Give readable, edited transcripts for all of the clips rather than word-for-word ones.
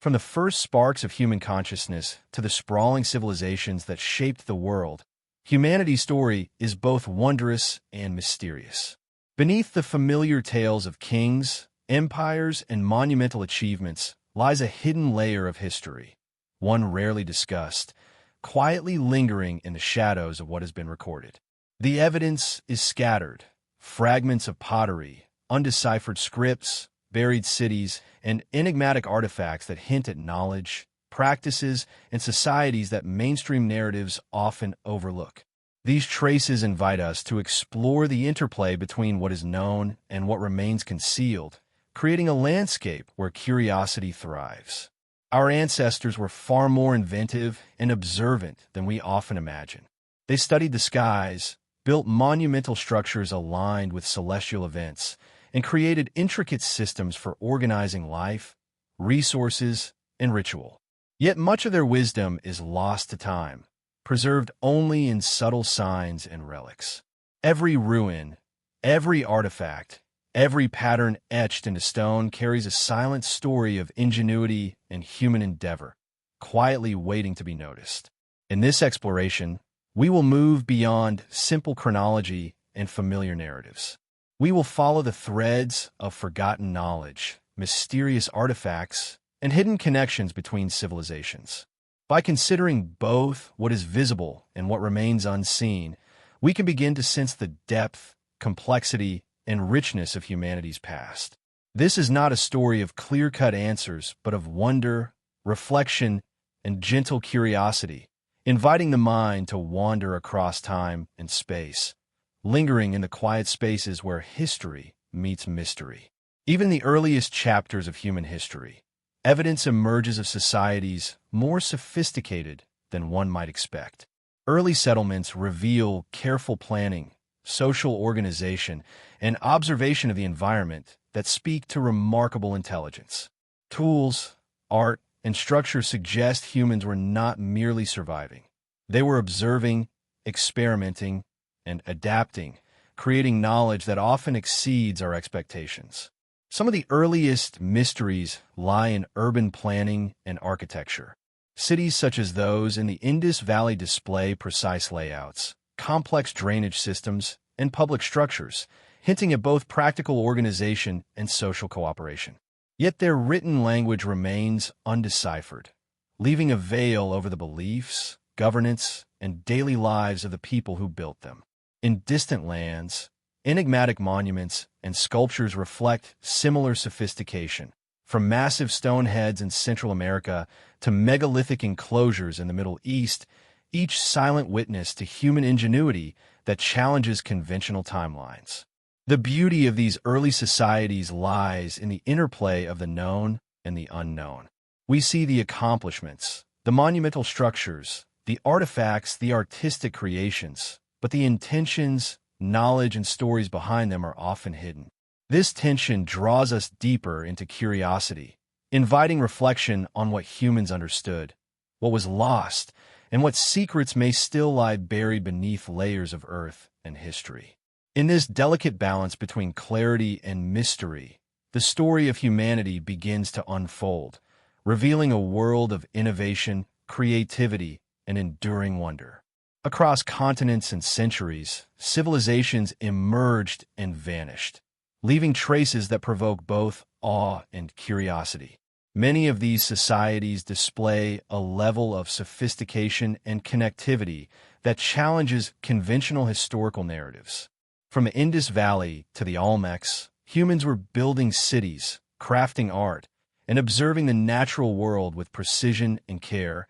From the first sparks of human consciousness to the sprawling civilizations that shaped the world, humanity's story is both wondrous and mysterious. Beneath the familiar tales of kings, empires, and monumental achievements lies a hidden layer of history, one rarely discussed, quietly lingering in the shadows of what has been recorded. The evidence is scattered: fragments of pottery, undeciphered scripts, buried cities, and enigmatic artifacts that hint at knowledge, practices, and societies that mainstream narratives often overlook. These traces invite us to explore the interplay between what is known and what remains concealed, creating a landscape where curiosity thrives. Our ancestors were far more inventive and observant than we often imagine. They studied the skies, built monumental structures aligned with celestial events, and created intricate systems for organizing life, resources, and ritual. Yet much of their wisdom is lost to time, preserved only in subtle signs and relics. Every ruin, every artifact, every pattern etched into stone carries a silent story of ingenuity and human endeavor, quietly waiting to be noticed. In this exploration, we will move beyond simple chronology and familiar narratives. We will follow the threads of forgotten knowledge, mysterious artifacts, and hidden connections between civilizations. By considering both what is visible and what remains unseen, we can begin to sense the depth, complexity, and richness of humanity's past. This is not a story of clear-cut answers, but of wonder, reflection, and gentle curiosity, inviting the mind to wander across time and space, lingering in the quiet spaces where history meets mystery. Even in the earliest chapters of human history, evidence emerges of societies more sophisticated than one might expect. Early settlements reveal careful planning, social organization, and observation of the environment that speak to remarkable intelligence. Tools, art, and structure suggest humans were not merely surviving. They were observing, experimenting, and adapting, creating knowledge that often exceeds our expectations. Some of the earliest mysteries lie in urban planning and architecture. Cities such as those in the Indus Valley display precise layouts, complex drainage systems, and public structures, hinting at both practical organization and social cooperation. Yet their written language remains undeciphered, leaving a veil over the beliefs, governance, and daily lives of the people who built them. In distant lands, enigmatic monuments and sculptures reflect similar sophistication, from massive stone heads in Central America to megalithic enclosures in the Middle East, each silent witness to human ingenuity that challenges conventional timelines. The beauty of these early societies lies in the interplay of the known and the unknown. We see the accomplishments, the monumental structures, the artifacts, the artistic creations, but the intentions, knowledge, and stories behind them are often hidden. This tension draws us deeper into curiosity, inviting reflection on what humans understood, what was lost, and what secrets may still lie buried beneath layers of earth and history. In this delicate balance between clarity and mystery, the story of humanity begins to unfold, revealing a world of innovation, creativity, and enduring wonder. Across continents and centuries, civilizations emerged and vanished, leaving traces that provoke both awe and curiosity. Many of these societies display a level of sophistication and connectivity that challenges conventional historical narratives. From the Indus Valley to the Olmecs, humans were building cities, crafting art, and observing the natural world with precision and care,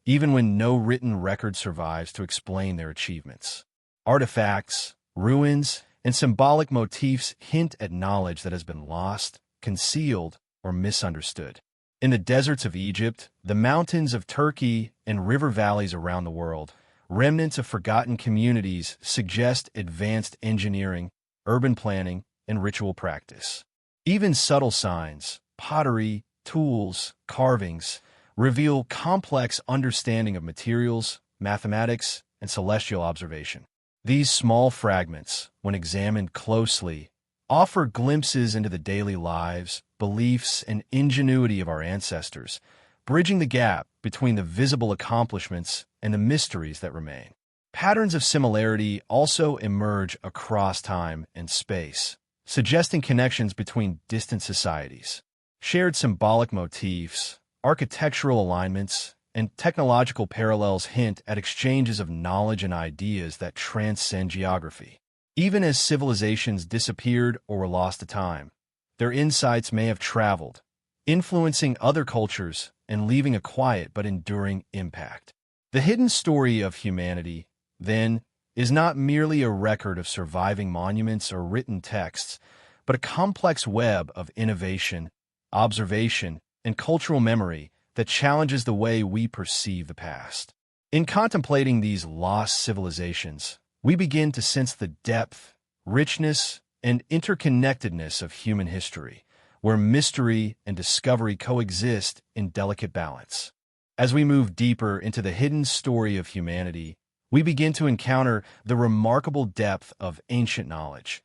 even when no written record survives to explain their achievements. Artifacts, ruins, and symbolic motifs hint at knowledge that has been lost, concealed, or misunderstood. In the deserts of Egypt, the mountains of Turkey, and river valleys around the world, remnants of forgotten communities suggest advanced engineering, urban planning, and ritual practice. Even subtle signs, pottery, tools, carvings, reveal complex understanding of materials, mathematics, and celestial observation. These small fragments, when examined closely, offer glimpses into the daily lives, beliefs, and ingenuity of our ancestors, bridging the gap between the visible accomplishments and the mysteries that remain. Patterns of similarity also emerge across time and space, suggesting connections between distant societies. Shared symbolic motifs, architectural alignments, and technological parallels hint at exchanges of knowledge and ideas that transcend geography. Even as civilizations disappeared or were lost to time, their insights may have traveled, influencing other cultures and leaving a quiet but enduring impact. The hidden story of humanity, then, is not merely a record of surviving monuments or written texts, but a complex web of innovation, observation, and cultural memory that challenges the way we perceive the past. In contemplating these lost civilizations, we begin to sense the depth, richness, and interconnectedness of human history, where mystery and discovery coexist in delicate balance. As we move deeper into the hidden story of humanity, we begin to encounter the remarkable depth of ancient knowledge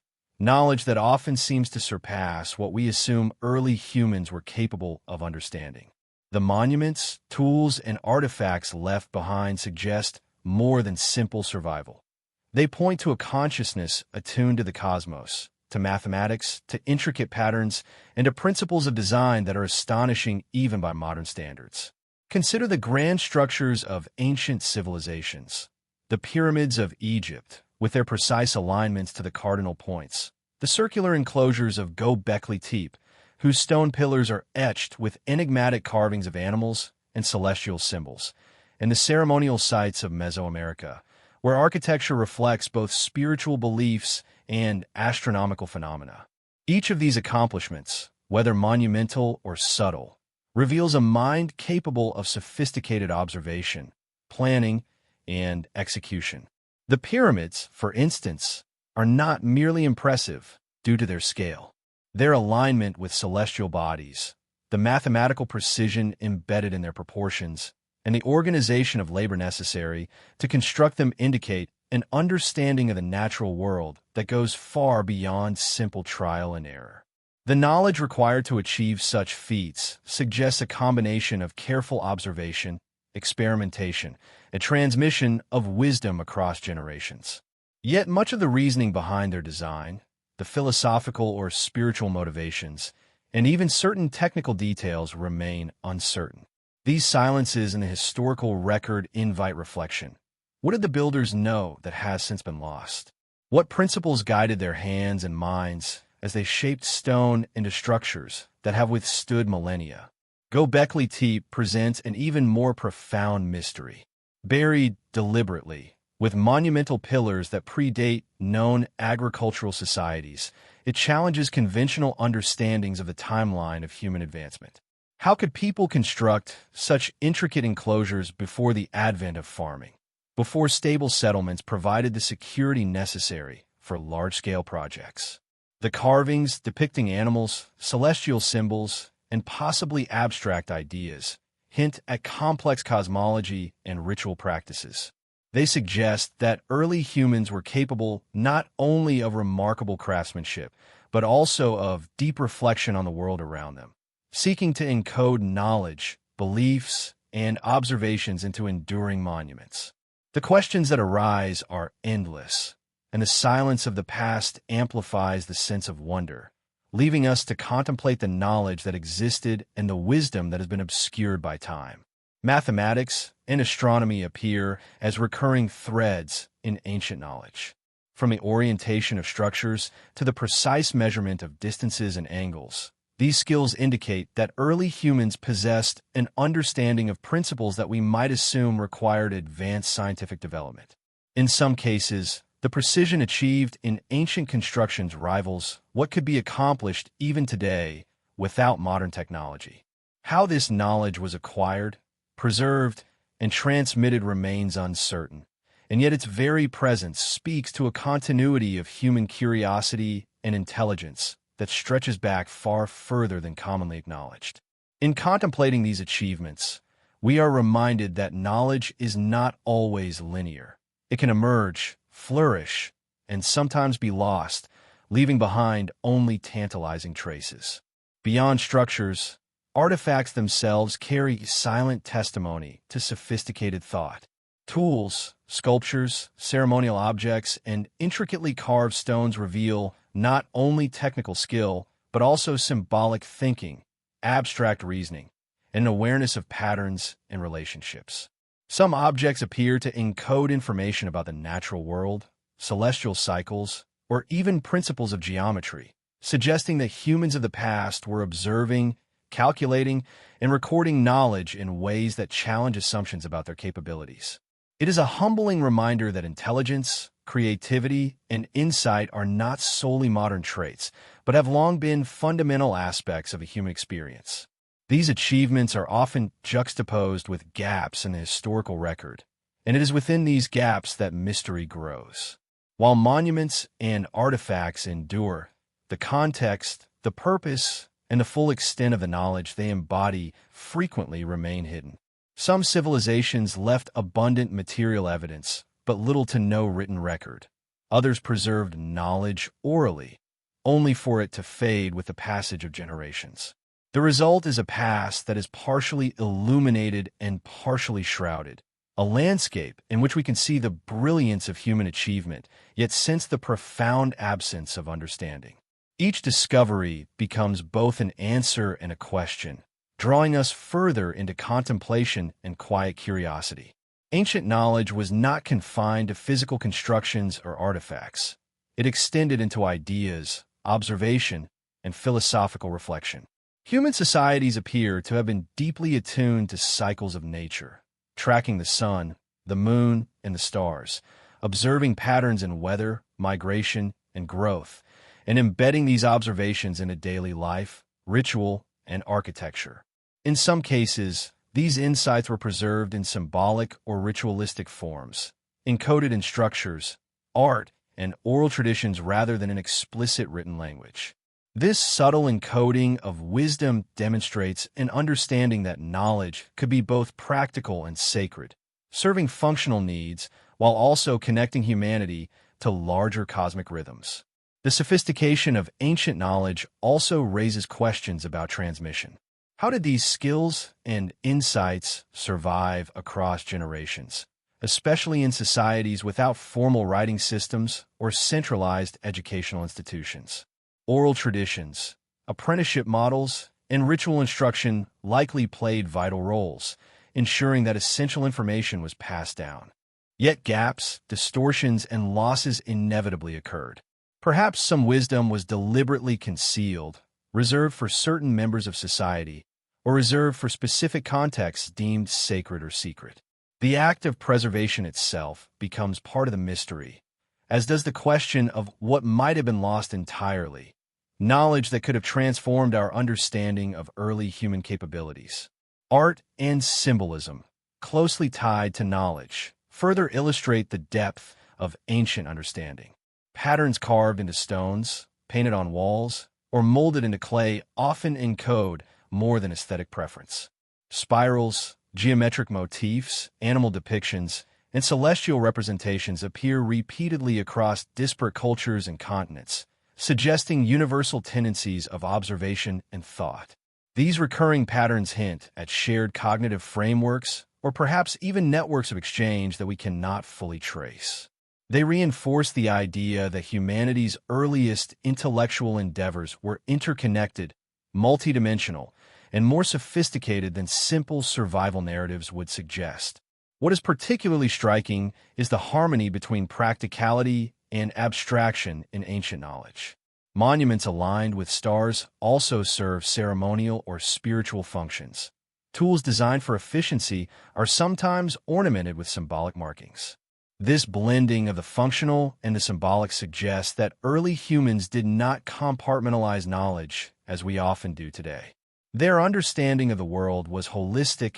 that often seems to surpass what we assume early humans were capable of understanding. The monuments, tools, and artifacts left behind suggest more than simple survival. They point to a consciousness attuned to the cosmos, to mathematics, to intricate patterns, and to principles of design that are astonishing even by modern standards. Consider the grand structures of ancient civilizations. The pyramids of Egypt, with their precise alignments to the cardinal points. The circular enclosures of Göbekli Tepe, whose stone pillars are etched with enigmatic carvings of animals and celestial symbols. And the ceremonial sites of Mesoamerica, where architecture reflects both spiritual beliefs and astronomical phenomena. Each of these accomplishments, whether monumental or subtle, reveals a mind capable of sophisticated observation, planning, and execution. The pyramids, for instance, are not merely impressive due to their scale. Their alignment with celestial bodies, the mathematical precision embedded in their proportions, and the organization of labor necessary to construct them indicate an understanding of the natural world that goes far beyond simple trial and error. The knowledge required to achieve such feats suggests a combination of careful observation, experimentation, and transmission of wisdom across generations. Yet much of the reasoning behind their design, the philosophical or spiritual motivations, and even certain technical details remain uncertain. These silences in the historical record invite reflection. What did the builders know that has since been lost? What principles guided their hands and minds as they shaped stone into structures that have withstood millennia? Göbekli Tepe presents an even more profound mystery. Buried deliberately, with monumental pillars that predate known agricultural societies, it challenges conventional understandings of the timeline of human advancement. How could people construct such intricate enclosures before the advent of farming, before stable settlements provided the security necessary for large-scale projects? The carvings depicting animals, celestial symbols, and possibly abstract ideas hint at complex cosmology and ritual practices. They suggest that early humans were capable not only of remarkable craftsmanship, but also of deep reflection on the world around them, seeking to encode knowledge, beliefs, and observations into enduring monuments. The questions that arise are endless, and the silence of the past amplifies the sense of wonder, leaving us to contemplate the knowledge that existed and the wisdom that has been obscured by time. Mathematics and astronomy appear as recurring threads in ancient knowledge. From the orientation of structures to the precise measurement of distances and angles, these skills indicate that early humans possessed an understanding of principles that we might assume required advanced scientific development. In some cases, the precision achieved in ancient constructions rivals what could be accomplished even today without modern technology. How this knowledge was acquired, preserved, and transmitted remains uncertain, and yet its very presence speaks to a continuity of human curiosity and intelligence that stretches back far further than commonly acknowledged. In contemplating these achievements, we are reminded that knowledge is not always linear. It can emerge, flourish, and sometimes be lost, leaving behind only tantalizing traces. Beyond structures, artifacts themselves carry silent testimony to sophisticated thought. Tools, sculptures, ceremonial objects, and intricately carved stones reveal not only technical skill, but also symbolic thinking, abstract reasoning, and an awareness of patterns and relationships. Some objects appear to encode information about the natural world, celestial cycles, or even principles of geometry, suggesting that humans of the past were observing, calculating, and recording knowledge in ways that challenge assumptions about their capabilities. It is a humbling reminder that intelligence, creativity, and insight are not solely modern traits, but have long been fundamental aspects of a human experience. These achievements are often juxtaposed with gaps in the historical record, and it is within these gaps that mystery grows. While monuments and artifacts endure, the context, the purpose, and the full extent of the knowledge they embody frequently remain hidden. Some civilizations left abundant material evidence, but little to no written record. Others preserved knowledge orally, only for it to fade with the passage of generations. The result is a past that is partially illuminated and partially shrouded, a landscape in which we can see the brilliance of human achievement, yet sense the profound absence of understanding. Each discovery becomes both an answer and a question, drawing us further into contemplation and quiet curiosity. Ancient knowledge was not confined to physical constructions or artifacts. It extended into ideas, observation, and philosophical reflection. Human societies appear to have been deeply attuned to cycles of nature, tracking the sun, the moon, and the stars, observing patterns in weather, migration, and growth, and embedding these observations into daily life, ritual, and architecture. In some cases, these insights were preserved in symbolic or ritualistic forms, encoded in structures, art, and oral traditions rather than in explicit written language. This subtle encoding of wisdom demonstrates an understanding that knowledge could be both practical and sacred, serving functional needs while also connecting humanity to larger cosmic rhythms. The sophistication of ancient knowledge also raises questions about transmission. How did these skills and insights survive across generations, especially in societies without formal writing systems or centralized educational institutions? Oral traditions, apprenticeship models, and ritual instruction likely played vital roles, ensuring that essential information was passed down. Yet gaps, distortions, and losses inevitably occurred. Perhaps some wisdom was deliberately concealed, reserved for certain members of society, or reserved for specific contexts deemed sacred or secret. The act of preservation itself becomes part of the mystery, as does the question of what might have been lost entirely, knowledge that could have transformed our understanding of early human capabilities. Art and symbolism, closely tied to knowledge, further illustrate the depth of ancient understanding. Patterns carved into stones, painted on walls, or molded into clay often encode more than aesthetic preference. Spirals, geometric motifs, animal depictions, and celestial representations appear repeatedly across disparate cultures and continents, suggesting universal tendencies of observation and thought. These recurring patterns hint at shared cognitive frameworks or perhaps even networks of exchange that we cannot fully trace. They reinforce the idea that humanity's earliest intellectual endeavors were interconnected, multidimensional, and more sophisticated than simple survival narratives would suggest. What is particularly striking is the harmony between practicality and abstraction in ancient knowledge. Monuments aligned with stars also serve ceremonial or spiritual functions. Tools designed for efficiency are sometimes ornamented with symbolic markings. This blending of the functional and the symbolic suggests that early humans did not compartmentalize knowledge as we often do today. Their understanding of the world was holistic,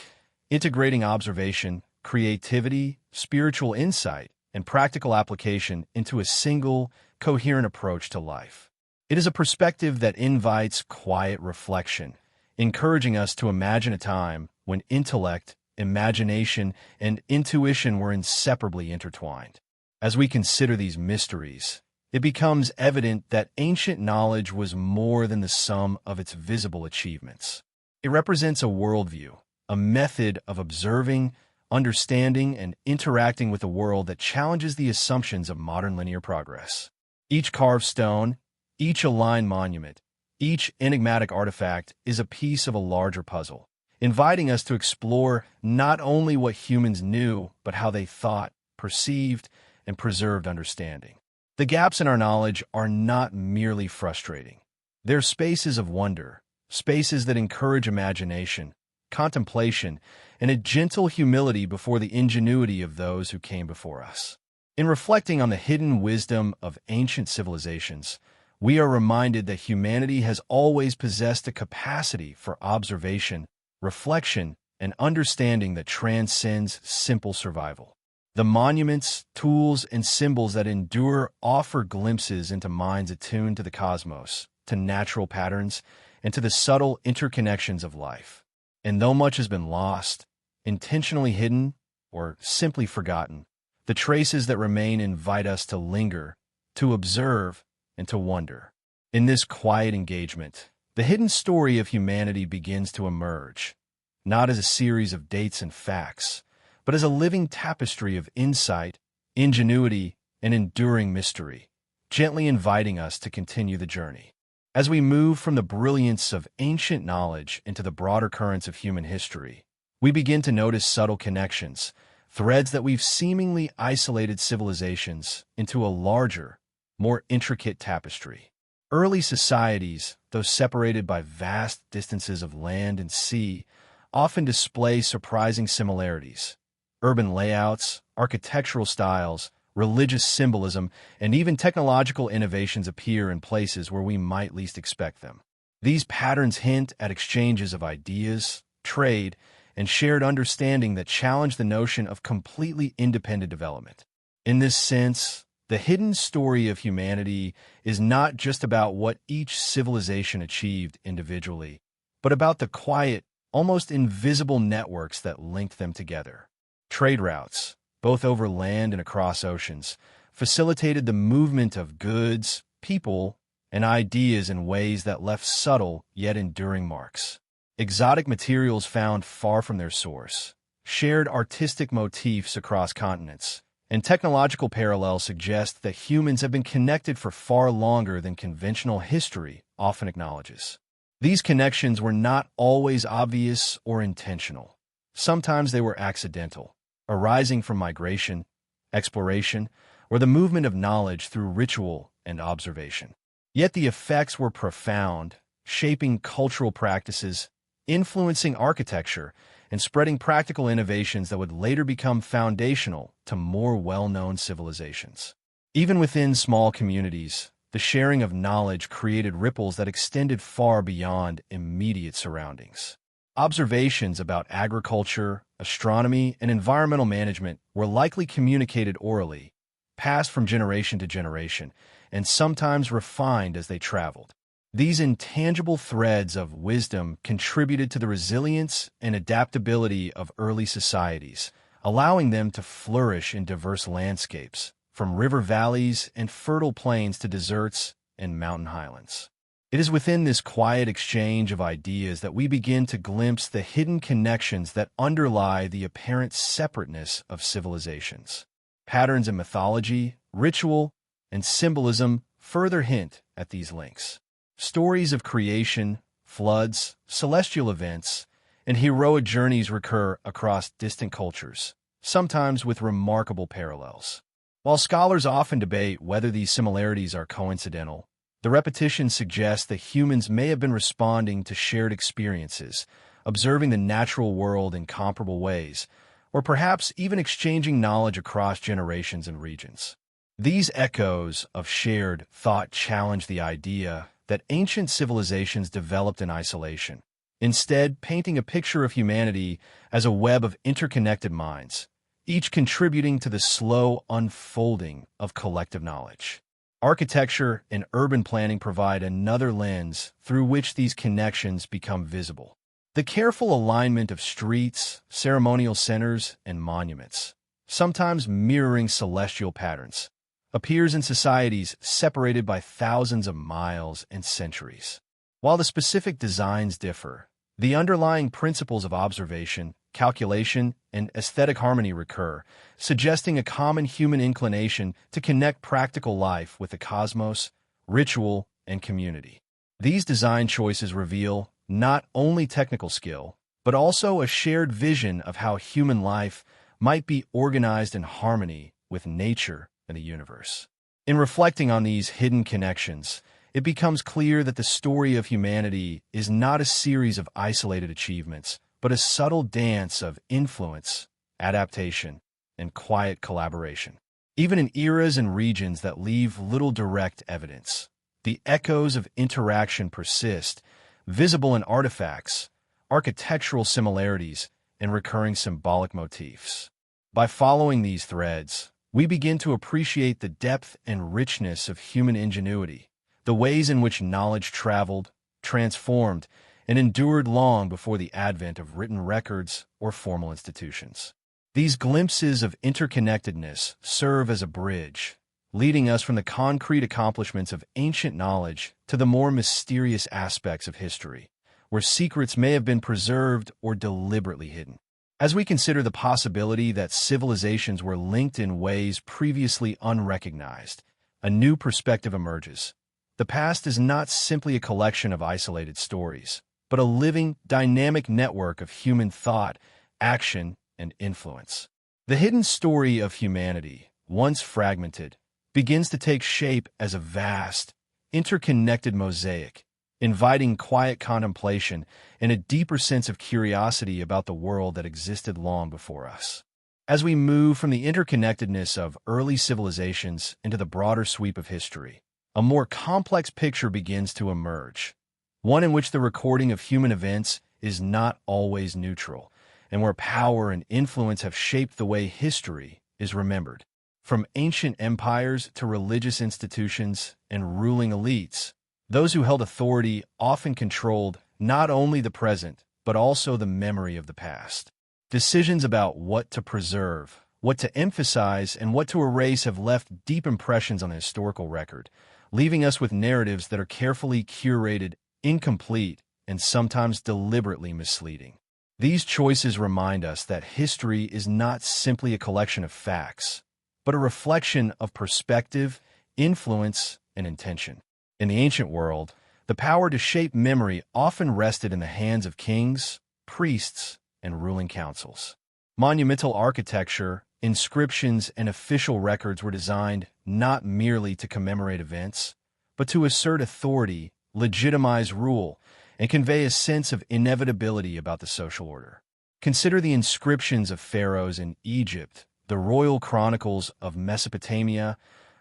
integrating observation, creativity, spiritual insight, and practical application into a single, coherent approach to life. It is a perspective that invites quiet reflection, encouraging us to imagine a time when intellect, imagination, and intuition were inseparably intertwined. As we consider these mysteries, it becomes evident that ancient knowledge was more than the sum of its visible achievements. It represents a worldview, a method of observing, understanding, and interacting with the world that challenges the assumptions of modern linear progress. Each carved stone, each aligned monument, each enigmatic artifact is a piece of a larger puzzle, inviting us to explore not only what humans knew, but how they thought, perceived, and preserved understanding. The gaps in our knowledge are not merely frustrating. They're spaces of wonder, spaces that encourage imagination, contemplation, and a gentle humility before the ingenuity of those who came before us. In reflecting on the hidden wisdom of ancient civilizations, we are reminded that humanity has always possessed a capacity for observation, reflection, and understanding that transcends simple survival. The monuments, tools, and symbols that endure offer glimpses into minds attuned to the cosmos, to natural patterns, and to the subtle interconnections of life. And though much has been lost, intentionally hidden, or simply forgotten, the traces that remain invite us to linger, to observe, and to wonder. In this quiet engagement, the hidden story of humanity begins to emerge, not as a series of dates and facts, but as a living tapestry of insight, ingenuity, and enduring mystery, gently inviting us to continue the journey. As we move from the brilliance of ancient knowledge into the broader currents of human history, we begin to notice subtle connections, threads that weave seemingly isolated civilizations into a larger, more intricate tapestry. Early societies, though separated by vast distances of land and sea, often display surprising similarities. Urban layouts, architectural styles, religious symbolism, and even technological innovations appear in places where we might least expect them. These patterns hint at exchanges of ideas, trade, and shared understanding that challenge the notion of completely independent development. In this sense, the hidden story of humanity is not just about what each civilization achieved individually, but about the quiet, almost invisible networks that linked them together. Trade routes, both over land and across oceans, facilitated the movement of goods, people, and ideas in ways that left subtle yet enduring marks. Exotic materials found far from their source, shared artistic motifs across continents, and technological parallels suggest that humans have been connected for far longer than conventional history often acknowledges. These connections were not always obvious or intentional. Sometimes they were accidental, arising from migration, exploration, or the movement of knowledge through ritual and observation. Yet the effects were profound, shaping cultural practices, influencing architecture, and spreading practical innovations that would later become foundational to more well-known civilizations. Even within small communities, the sharing of knowledge created ripples that extended far beyond immediate surroundings. Observations about agriculture, astronomy, and environmental management were likely communicated orally, passed from generation to generation, and sometimes refined as they traveled. These intangible threads of wisdom contributed to the resilience and adaptability of early societies, allowing them to flourish in diverse landscapes, from river valleys and fertile plains to deserts and mountain highlands. It is within this quiet exchange of ideas that we begin to glimpse the hidden connections that underlie the apparent separateness of civilizations. Patterns in mythology, ritual, and symbolism further hint at these links. Stories of creation, floods, celestial events, and heroic journeys recur across distant cultures, sometimes with remarkable parallels. While scholars often debate whether these similarities are coincidental, the repetition suggests that humans may have been responding to shared experiences, observing the natural world in comparable ways, or perhaps even exchanging knowledge across generations and regions. These echoes of shared thought challenge the idea that ancient civilizations developed in isolation, instead painting a picture of humanity as a web of interconnected minds, each contributing to the slow unfolding of collective knowledge. Architecture and urban planning provide another lens through which these connections become visible. The careful alignment of streets, ceremonial centers, and monuments, sometimes mirroring celestial patterns, appears in societies separated by thousands of miles and centuries. While the specific designs differ, the underlying principles of observation, calculation, and aesthetic harmony recur, suggesting a common human inclination to connect practical life with the cosmos, ritual, and community. These design choices reveal not only technical skill, but also a shared vision of how human life might be organized in harmony with nature and the universe. In reflecting on these hidden connections, it becomes clear that the story of humanity is not a series of isolated achievements, but a subtle dance of influence, adaptation, and quiet collaboration. Even in eras and regions that leave little direct evidence, the echoes of interaction persist, visible in artifacts, architectural similarities, and recurring symbolic motifs. By following these threads, we begin to appreciate the depth and richness of human ingenuity, the ways in which knowledge traveled, transformed, and endured long before the advent of written records or formal institutions. These glimpses of interconnectedness serve as a bridge, leading us from the concrete accomplishments of ancient knowledge to the more mysterious aspects of history, where secrets may have been preserved or deliberately hidden. As we consider the possibility that civilizations were linked in ways previously unrecognized, a new perspective emerges. The past is not simply a collection of isolated stories, but a living, dynamic network of human thought, action, and influence. The hidden story of humanity, once fragmented, begins to take shape as a vast, interconnected mosaic, inviting quiet contemplation and a deeper sense of curiosity about the world that existed long before us. As we move from the interconnectedness of early civilizations into the broader sweep of history, a more complex picture begins to emerge, one in which the recording of human events is not always neutral, and where power and influence have shaped the way history is remembered. From ancient empires to religious institutions and ruling elites, those who held authority often controlled not only the present, but also the memory of the past. Decisions about what to preserve, what to emphasize, and what to erase have left deep impressions on the historical record, leaving us with narratives that are carefully curated, incomplete, and sometimes deliberately misleading. These choices remind us that history is not simply a collection of facts, but a reflection of perspective, influence, and intention. In the ancient world, the power to shape memory often rested in the hands of kings, priests, and ruling councils. Monumental architecture, inscriptions, and official records were designed not merely to commemorate events, but to assert authority, legitimize rule, and convey a sense of inevitability about the social order. Consider the inscriptions of pharaohs in Egypt, the royal chronicles of Mesopotamia,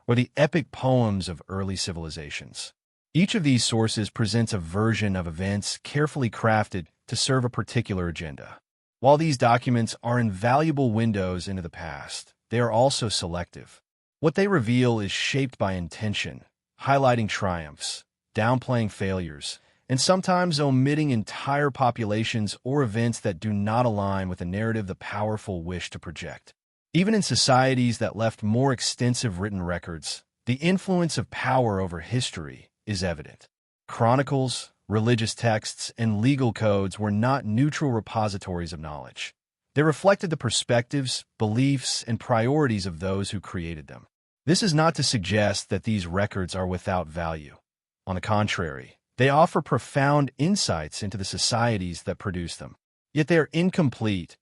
or the epic poems of early civilizations. Each of these sources presents a version of events carefully crafted to serve a particular agenda. While these documents are invaluable windows into the past, they are also selective. What they reveal is shaped by intention, highlighting triumphs, downplaying failures, and sometimes omitting entire populations or events that do not align with the narrative the powerful wish to project. Even in societies that left more extensive written records, the influence of power over history is evident. Chronicles, religious texts, and legal codes were not neutral repositories of knowledge. They reflected the perspectives, beliefs, and priorities of those who created them. This is not to suggest that these records are without value. On the contrary, they offer profound insights into the societies that produced them. Yet they are incomplete,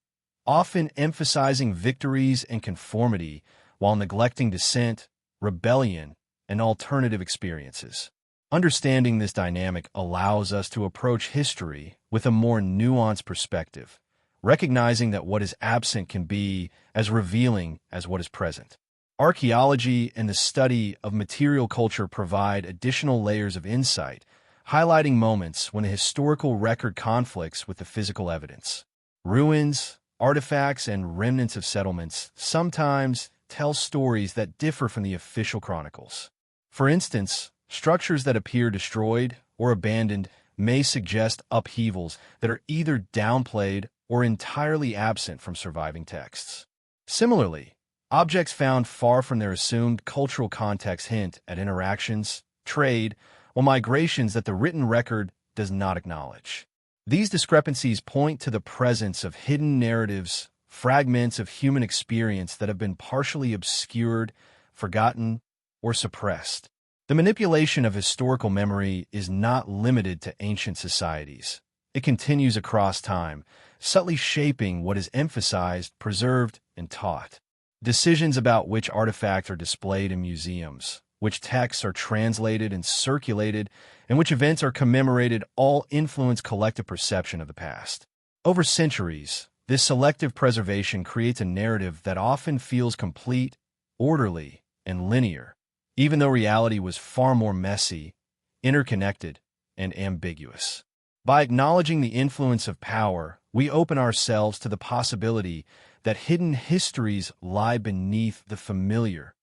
often emphasizing victories and conformity while neglecting dissent, rebellion, and alternative experiences. Understanding this dynamic allows us to approach history with a more nuanced perspective, recognizing that what is absent can be as revealing as what is present. Archaeology and the study of material culture provide additional layers of insight, highlighting moments when the historical record conflicts with the physical evidence. Ruins, artifacts, and remnants of settlements sometimes tell stories that differ from the official chronicles. For instance, structures that appear destroyed or abandoned may suggest upheavals that are either downplayed or entirely absent from surviving texts. Similarly, Objects found far from their assumed cultural context hint at interactions, trade, or migrations that the written record does not acknowledge. These discrepancies point to the presence of hidden narratives, fragments of human experience that have been partially obscured, forgotten, or suppressed. The manipulation of historical memory is not limited to ancient societies. It continues across time, subtly shaping what is emphasized, preserved, and taught. Decisions about which artifacts are displayed in museums, which texts are translated and circulated, and which events are commemorated all influence collective perception of the past. Over centuries, this selective preservation creates a narrative that often feels complete, orderly, and linear, even though reality was far more messy, interconnected, and ambiguous. By acknowledging the influence of power, we open ourselves to the possibility that hidden histories lie beneath the familiar,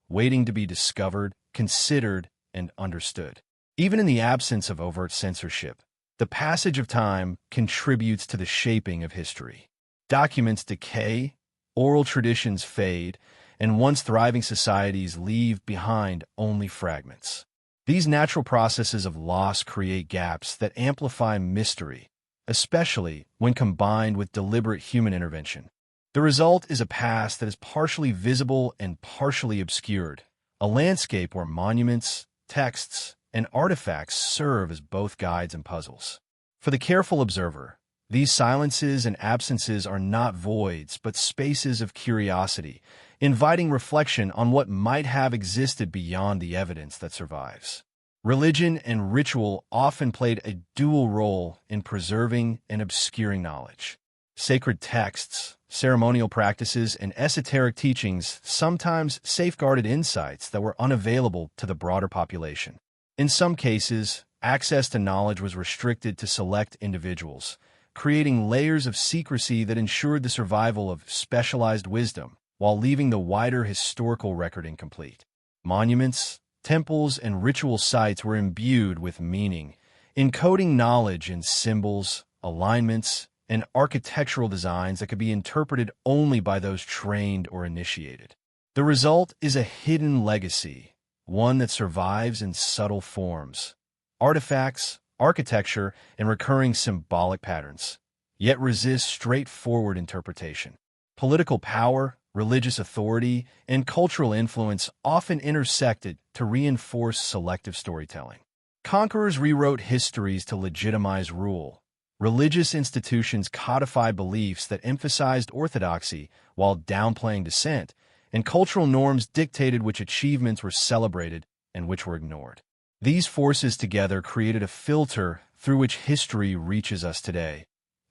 waiting to be discovered, considered, and understood. Even in the absence of overt censorship, the passage of time contributes to the shaping of history. Documents decay, oral traditions fade, and once thriving societies leave behind only fragments. These natural processes of loss create gaps that amplify mystery, especially when combined with deliberate human intervention. The result is a past that is partially visible and partially obscured, a landscape where monuments, texts, and artifacts serve as both guides and puzzles. For the careful observer, these silences and absences are not voids but spaces of curiosity, inviting reflection on what might have existed beyond the evidence that survives. Religion and ritual often played a dual role in preserving and obscuring knowledge. Sacred texts, ceremonial practices, and esoteric teachings sometimes safeguarded insights that were unavailable to the broader population. In some cases, access to knowledge was restricted to select individuals, creating layers of secrecy that ensured the survival of specialized wisdom, while leaving the wider historical record incomplete. Monuments, temples, and ritual sites were imbued with meaning, encoding knowledge in symbols, alignments, and architectural designs that could be interpreted only by those trained or initiated. The result is a hidden legacy, one that survives in subtle forms, artifacts, architecture, and recurring symbolic patterns, yet resists straightforward interpretation. Political power, religious authority, and cultural influence often intersected to reinforce selective storytelling. Conquerors rewrote histories to legitimize rule. Religious institutions codified beliefs that emphasized orthodoxy while downplaying dissent, and cultural norms dictated which achievements were celebrated and which were ignored. These forces together created a filter through which history reaches us today,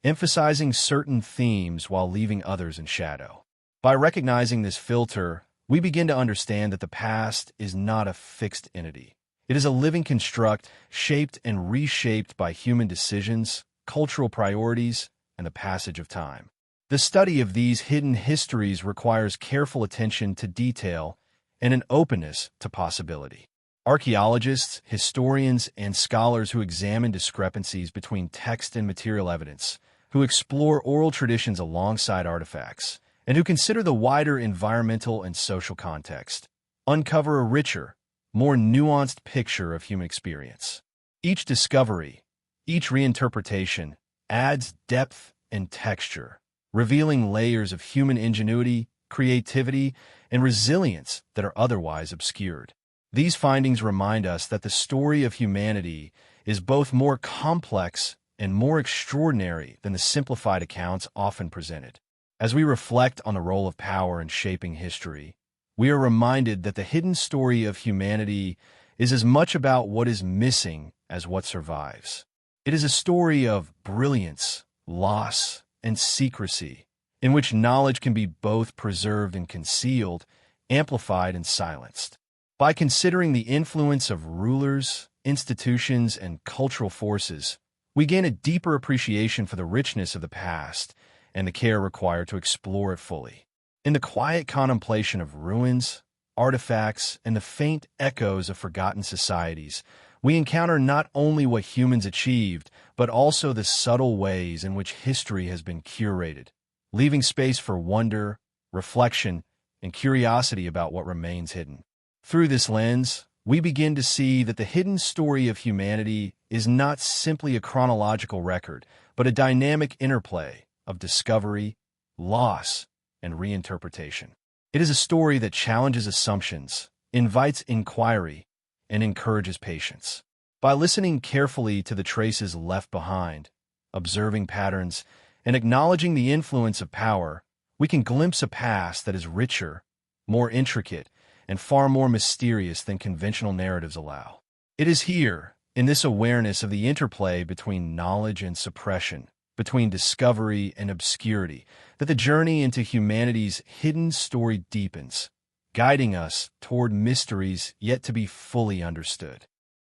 emphasizing certain themes while leaving others in shadow. By recognizing this filter, we begin to understand that the past is not a fixed entity. It is a living construct shaped and reshaped by human decisions, cultural priorities, and the passage of time. The study of these hidden histories requires careful attention to detail and an openness to possibility. Archaeologists, historians, and scholars who examine discrepancies between text and material evidence, who explore oral traditions alongside artifacts, and who consider the wider environmental and social context, uncover a richer, more nuanced picture of human experience. Each discovery, each reinterpretation, adds depth and texture, revealing layers of human ingenuity, creativity, and resilience that are otherwise obscured. These findings remind us that the story of humanity is both more complex and more extraordinary than the simplified accounts often presented. As we reflect on the role of power in shaping history, we are reminded that the hidden story of humanity is as much about what is missing as what survives. It is a story of brilliance, loss, and secrecy, in which knowledge can be both preserved and concealed, amplified and silenced. By considering the influence of rulers, institutions, and cultural forces, we gain a deeper appreciation for the richness of the past and the care required to explore it fully. In the quiet contemplation of ruins, artifacts, and the faint echoes of forgotten societies, we encounter not only what humans achieved, but also the subtle ways in which history has been curated, leaving space for wonder, reflection, and curiosity about what remains hidden. Through this lens, we begin to see that the hidden story of humanity is not simply a chronological record, but a dynamic interplay of discovery, loss, and reinterpretation. It is a story that challenges assumptions, invites inquiry, and encourages patience. By listening carefully to the traces left behind, observing patterns, and acknowledging the influence of power, we can glimpse a past that is richer, more intricate, and far more mysterious than conventional narratives allow. It is here, in this awareness of the interplay between knowledge and suppression, between discovery and obscurity, that the journey into humanity's hidden story deepens, guiding us toward mysteries yet to be fully understood.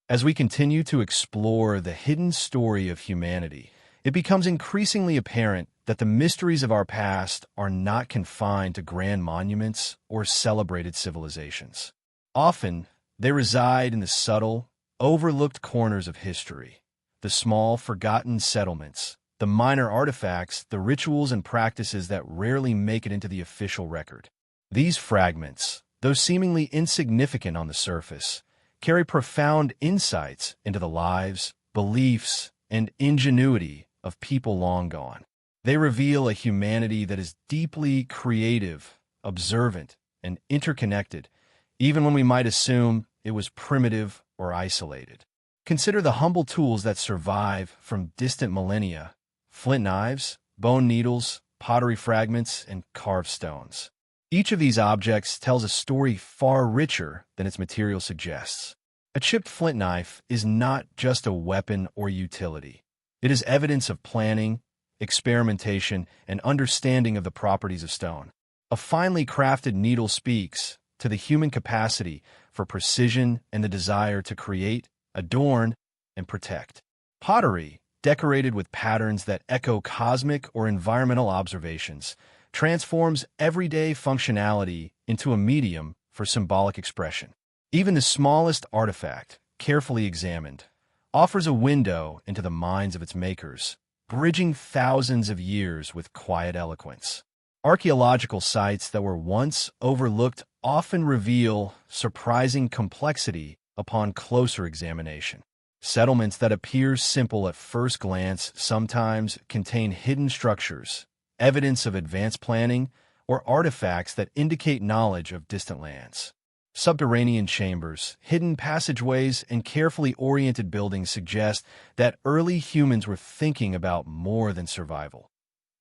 As we continue to explore the hidden story of humanity, it becomes increasingly apparent that the mysteries of our past are not confined to grand monuments or celebrated civilizations. Often, they reside in the subtle, overlooked corners of history, the small, forgotten settlements, the minor artifacts, the rituals and practices that rarely make it into the official record. These fragments, though seemingly insignificant on the surface, carry profound insights into the lives, beliefs, and ingenuity of people long gone. They reveal a humanity that is deeply creative, observant, and interconnected, even when we might assume it was primitive or isolated. Consider the humble tools that survive from distant millennia: flint knives, bone needles, pottery fragments, and carved stones. Each of these objects tells a story far richer than its material suggests. A chipped flint knife is not just a weapon or utility. It is evidence of planning, experimentation, and understanding of the properties of stone. A finely crafted needle speaks to the human capacity for precision and the desire to create, adorn, and protect. Pottery, decorated with patterns that echo cosmic or environmental observations, transforms everyday functionality into a medium for symbolic expression. Even the smallest artifact, carefully examined, offers a window into the minds of its makers, bridging thousands of years with quiet eloquence. Archaeological sites that were once overlooked often reveal surprising complexity upon closer examination. Settlements that appear simple at first glance sometimes contain hidden structures, evidence of advanced planning, or artifacts that indicate knowledge of distant lands. Subterranean chambers, hidden passageways, and carefully oriented buildings suggest that early humans were thinking about more than survival.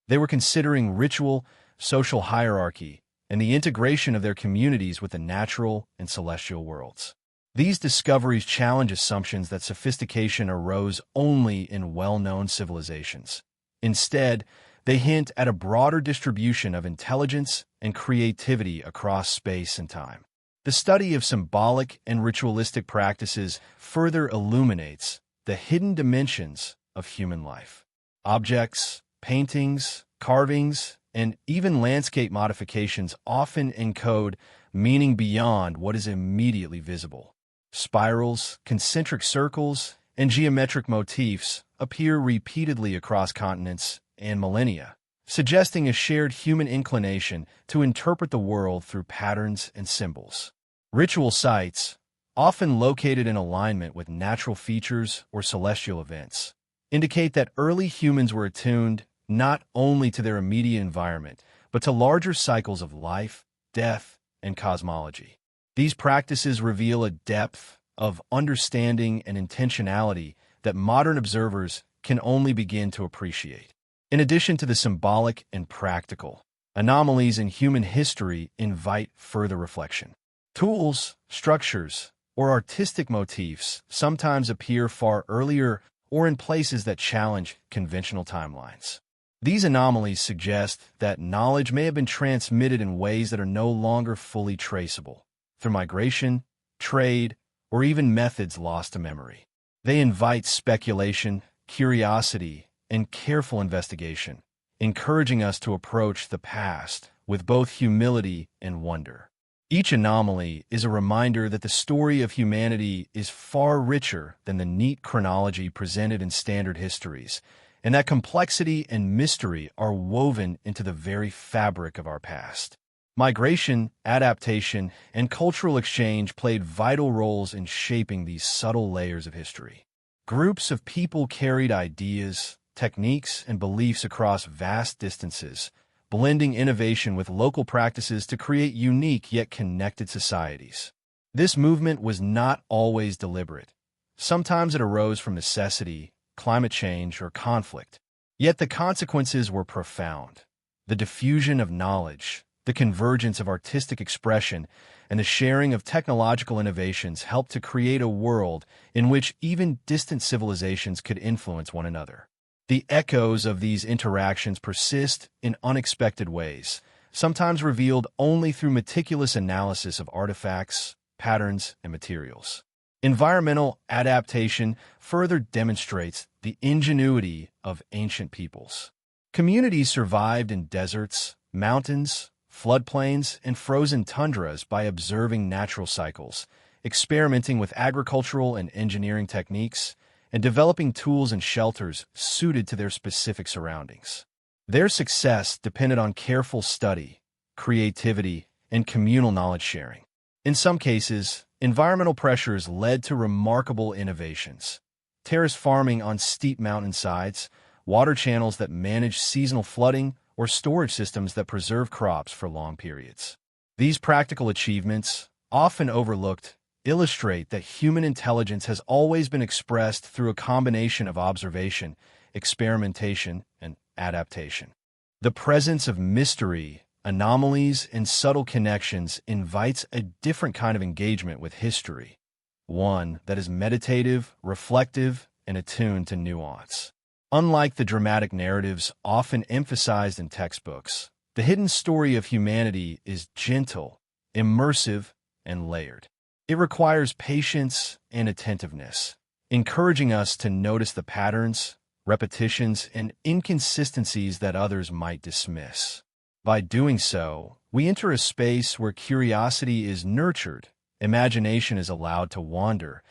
They were considering ritual, social hierarchy, and the integration of their communities with the natural and celestial worlds. These discoveries challenge assumptions that sophistication arose only in well-known civilizations. Instead, they hint at a broader distribution of intelligence and creativity across space and time. The study of symbolic and ritualistic practices further illuminates the hidden dimensions of human life. Objects, paintings, carvings, and even landscape modifications often encode meaning beyond what is immediately visible. Spirals, concentric circles, and geometric motifs appear repeatedly across continents and millennia, suggesting a shared human inclination to interpret the world through patterns and symbols. Ritual sites, often located in alignment with natural features or celestial events, indicate that early humans were attuned not only to their immediate environment, but to larger cycles of life, death, and cosmology. These practices reveal a depth of understanding and intentionality that modern observers can only begin to appreciate. In addition to the symbolic and practical, anomalies in human history invite further reflection. Tools, structures, or artistic motifs sometimes appear far earlier or in places that challenge conventional timelines. These anomalies suggest that knowledge may have been transmitted in ways that are no longer fully traceable, through migration, trade, or even methods lost to memory. They invite speculation, curiosity, and careful investigation, encouraging us to approach the past with both humility and wonder. Each anomaly is a reminder that the story of humanity is far richer than the neat chronology presented in standard histories, and that complexity and mystery are woven into the very fabric of our past. Migration, adaptation, and cultural exchange played vital roles in shaping these subtle layers of history. Groups of people carried ideas, techniques, and beliefs across vast distances, blending innovation with local practices to create unique yet connected societies. This movement was not always deliberate. Sometimes it arose from necessity, climate change, or conflict. Yet the consequences were profound. The diffusion of knowledge, the convergence of artistic expression, and the sharing of technological innovations helped to create a world in which even distant civilizations could influence one another. The echoes of these interactions persist in unexpected ways, sometimes revealed only through meticulous analysis of artifacts, patterns, and materials. Environmental adaptation further demonstrates the ingenuity of ancient peoples. Communities survived in deserts, mountains, floodplains, and frozen tundras by observing natural cycles, experimenting with agricultural and engineering techniques, and developing tools and shelters suited to their specific surroundings. Their success depended on careful study, creativity, and communal knowledge sharing. In some cases, environmental pressures led to remarkable innovations. Terrace farming on steep mountainsides, water channels that manage seasonal flooding, or storage systems that preserve crops for long periods. These practical achievements, often overlooked, illustrate that human intelligence has always been expressed through a combination of observation, experimentation, and adaptation. The presence of mystery, anomalies, and subtle connections invites a different kind of engagement with history, one that is meditative, reflective, and attuned to nuance. Unlike the dramatic narratives often emphasized in textbooks, the hidden story of humanity is gentle, immersive, and layered. It requires patience and attentiveness, encouraging us to notice the patterns, repetitions, and inconsistencies that others might dismiss. By doing so, we enter a space where curiosity is nurtured, imagination is allowed to wander,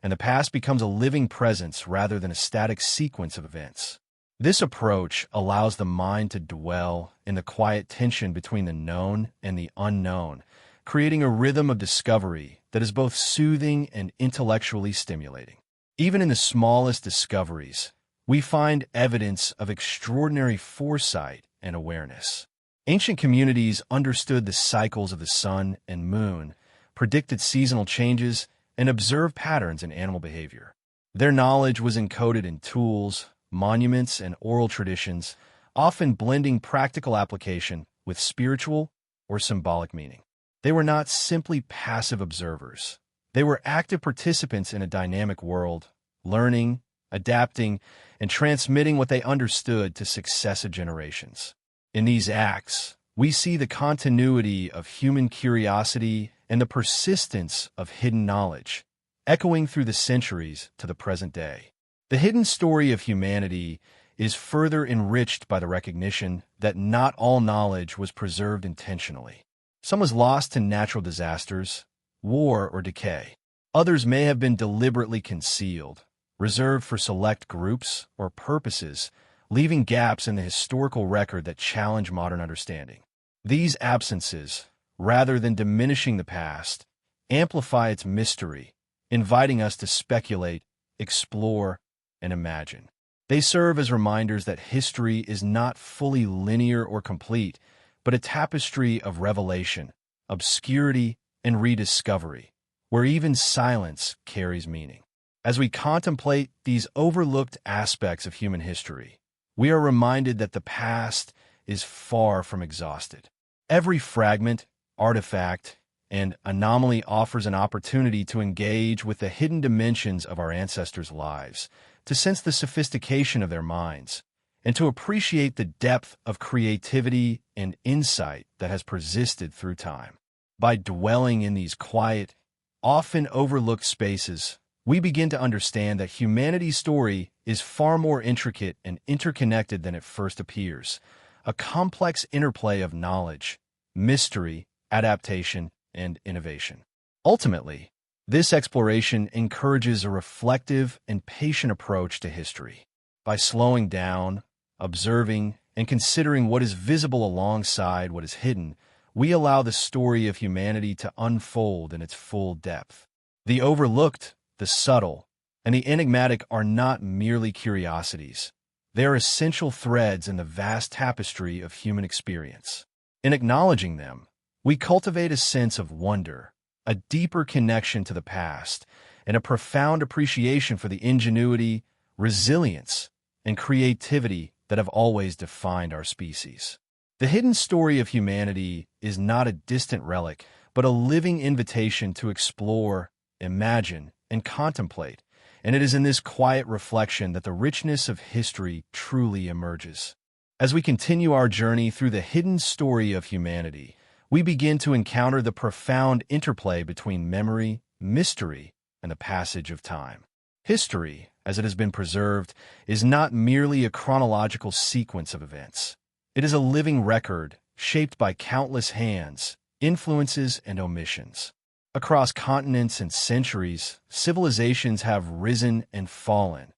and the past becomes a living presence rather than a static sequence of events. This approach allows the mind to dwell in the quiet tension between the known and the unknown, creating a rhythm of discovery that is both soothing and intellectually stimulating. Even in the smallest discoveries, we find evidence of extraordinary foresight and awareness. Ancient communities understood the cycles of the sun and moon, predicted seasonal changes, and observed patterns in animal behavior. Their knowledge was encoded in tools, monuments, and oral traditions, often blending practical application with spiritual or symbolic meaning. They were not simply passive observers. They were active participants in a dynamic world, learning, adapting, and transmitting what they understood to successive generations. In these acts, we see the continuity of human curiosity and the persistence of hidden knowledge, echoing through the centuries to the present day. The hidden story of humanity is further enriched by the recognition that not all knowledge was preserved intentionally. Some was lost to natural disasters, war, or decay. Others may have been deliberately concealed, reserved for select groups or purposes, leaving gaps in the historical record that challenge modern understanding. These absences, rather than diminishing the past, amplify its mystery, inviting us to speculate, explore, and imagine. They serve as reminders that history is not fully linear or complete, but a tapestry of revelation, obscurity, and rediscovery, where even silence carries meaning. As we contemplate these overlooked aspects of human history, we are reminded that the past is far from exhausted. Every fragment, artifact, and anomaly offers an opportunity to engage with the hidden dimensions of our ancestors' lives, to sense the sophistication of their minds, and to appreciate the depth of creativity and insight that has persisted through time. By dwelling in these quiet, often overlooked spaces, we begin to understand that humanity's story is far more intricate and interconnected than it first appears, a complex interplay of knowledge, mystery, adaptation, and innovation. Ultimately, this exploration encourages a reflective and patient approach to history. By slowing down, observing, and considering what is visible alongside what is hidden, we allow the story of humanity to unfold in its full depth. The overlooked, the subtle, and the enigmatic are not merely curiosities. They are essential threads in the vast tapestry of human experience. In acknowledging them, we cultivate a sense of wonder, a deeper connection to the past, and a profound appreciation for the ingenuity, resilience, and creativity that have always defined our species. The hidden story of humanity is not a distant relic, but a living invitation to explore, imagine, and contemplate, and it is in this quiet reflection that the richness of history truly emerges. As we continue our journey through the hidden story of humanity, we begin to encounter the profound interplay between memory, mystery, and the passage of time. History, as it has been preserved, is not merely a chronological sequence of events. It is a living record shaped by countless hands, influences, and omissions. Across continents and centuries, civilizations have risen and fallen,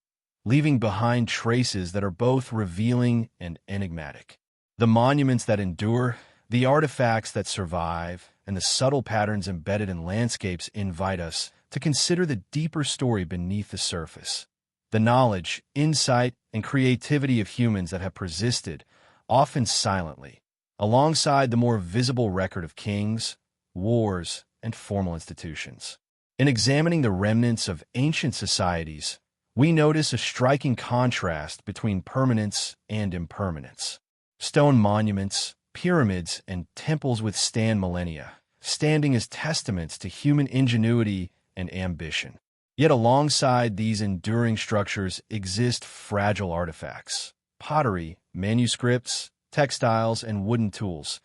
leaving behind traces that are both revealing and enigmatic. The monuments that endure, the artifacts that survive, and the subtle patterns embedded in landscapes invite us to consider the deeper story beneath the surface. The knowledge, insight, and creativity of humans that have persisted, often silently, alongside the more visible record of kings, wars, and formal institutions. In examining the remnants of ancient societies, we notice a striking contrast between permanence and impermanence. Stone monuments, pyramids, and temples withstand millennia, standing as testaments to human ingenuity and ambition. Yet alongside these enduring structures exist fragile artifacts, pottery, manuscripts, textiles, and wooden tools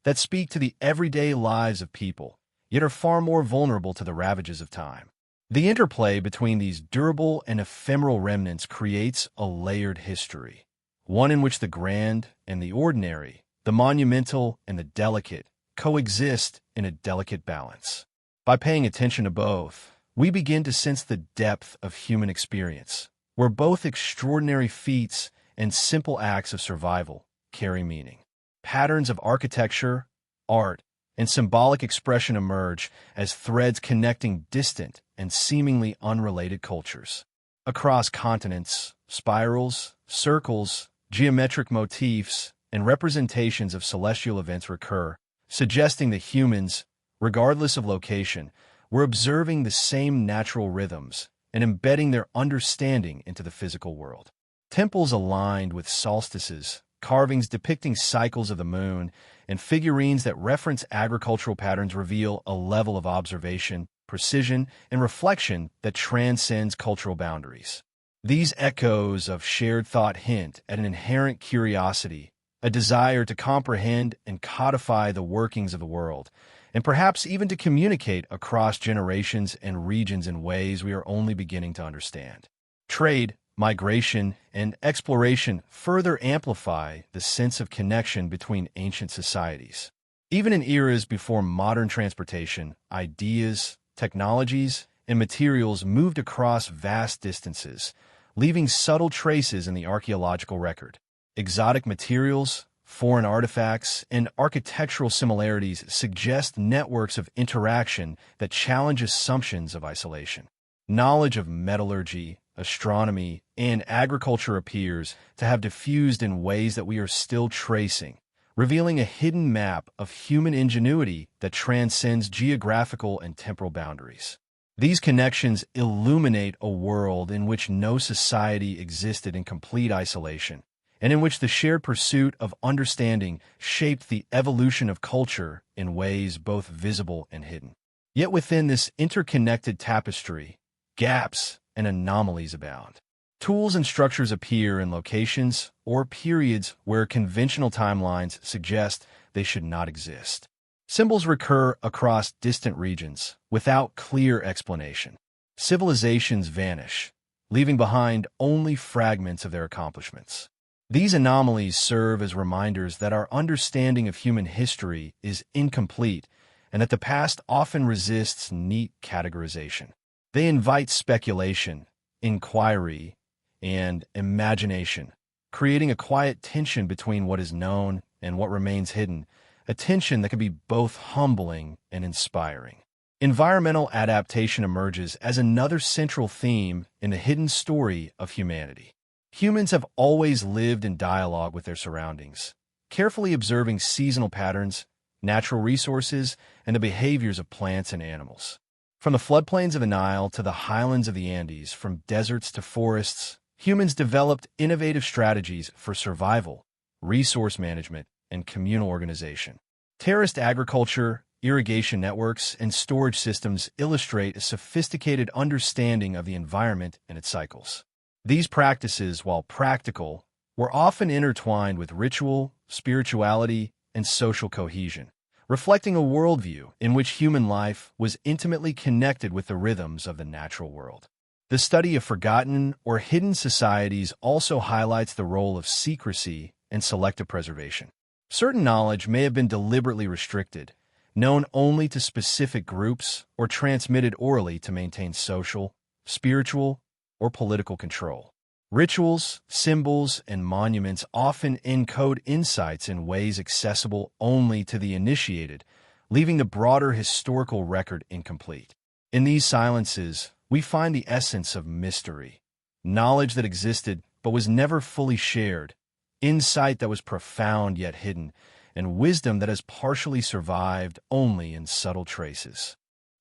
that speak to the everyday lives of people, yet are far more vulnerable to the ravages of time. The interplay between these durable and ephemeral remnants creates a layered history, one in which the grand and the ordinary, the monumental and the delicate, coexist in a delicate balance. By paying attention to both, we begin to sense the depth of human experience, where both extraordinary feats and simple acts of survival carry meaning. Patterns of architecture, art, and symbolic expression emerge as threads connecting distant and seemingly unrelated cultures. Across continents, spirals, circles, geometric motifs, and representations of celestial events recur, suggesting that humans, regardless of location, were observing the same natural rhythms and embedding their understanding into the physical world. Temples aligned with solstices, carvings depicting cycles of the moon, and figurines that reference agricultural patterns reveal a level of observation, precision, and reflection that transcends cultural boundaries. These echoes of shared thought hint at an inherent curiosity, a desire to comprehend and codify the workings of the world, and perhaps even to communicate across generations and regions in ways we are only beginning to understand. Trade, migration, and exploration further amplify the sense of connection between ancient societies. Even in eras before modern transportation, ideas, technologies, and materials moved across vast distances, leaving subtle traces in the archaeological record. Exotic materials, foreign artifacts, and architectural similarities suggest networks of interaction that challenge assumptions of isolation. Knowledge of metallurgy, astronomy, and agriculture appears to have diffused in ways that we are still tracing, revealing a hidden map of human ingenuity that transcends geographical and temporal boundaries. These connections illuminate a world in which no society existed in complete isolation, and in which the shared pursuit of understanding shaped the evolution of culture in ways both visible and hidden. Yet within this interconnected tapestry, gaps and anomalies abound. Tools and structures appear in locations or periods where conventional timelines suggest they should not exist. Symbols recur across distant regions without clear explanation. Civilizations vanish, leaving behind only fragments of their accomplishments. These anomalies serve as reminders that our understanding of human history is incomplete and that the past often resists neat categorization. They invite speculation, inquiry, and imagination, creating a quiet tension between what is known and what remains hidden, a tension that can be both humbling and inspiring. Environmental adaptation emerges as another central theme in the hidden story of humanity. Humans have always lived in dialogue with their surroundings, carefully observing seasonal patterns, natural resources, and the behaviors of plants and animals. From the floodplains of the Nile to the highlands of the Andes, from deserts to forests, humans developed innovative strategies for survival, resource management, and communal organization. Terraced agriculture, irrigation networks, and storage systems illustrate a sophisticated understanding of the environment and its cycles. These practices, while practical, were often intertwined with ritual, spirituality, and social cohesion, reflecting a worldview in which human life was intimately connected with the rhythms of the natural world. The study of forgotten or hidden societies also highlights the role of secrecy and selective preservation. Certain knowledge may have been deliberately restricted, known only to specific groups, or transmitted orally to maintain social, spiritual, or political control. Rituals, symbols, and monuments often encode insights in ways accessible only to the initiated, leaving the broader historical record incomplete. In these silences, we find the essence of mystery, knowledge that existed but was never fully shared, insight that was profound yet hidden, and wisdom that has partially survived only in subtle traces.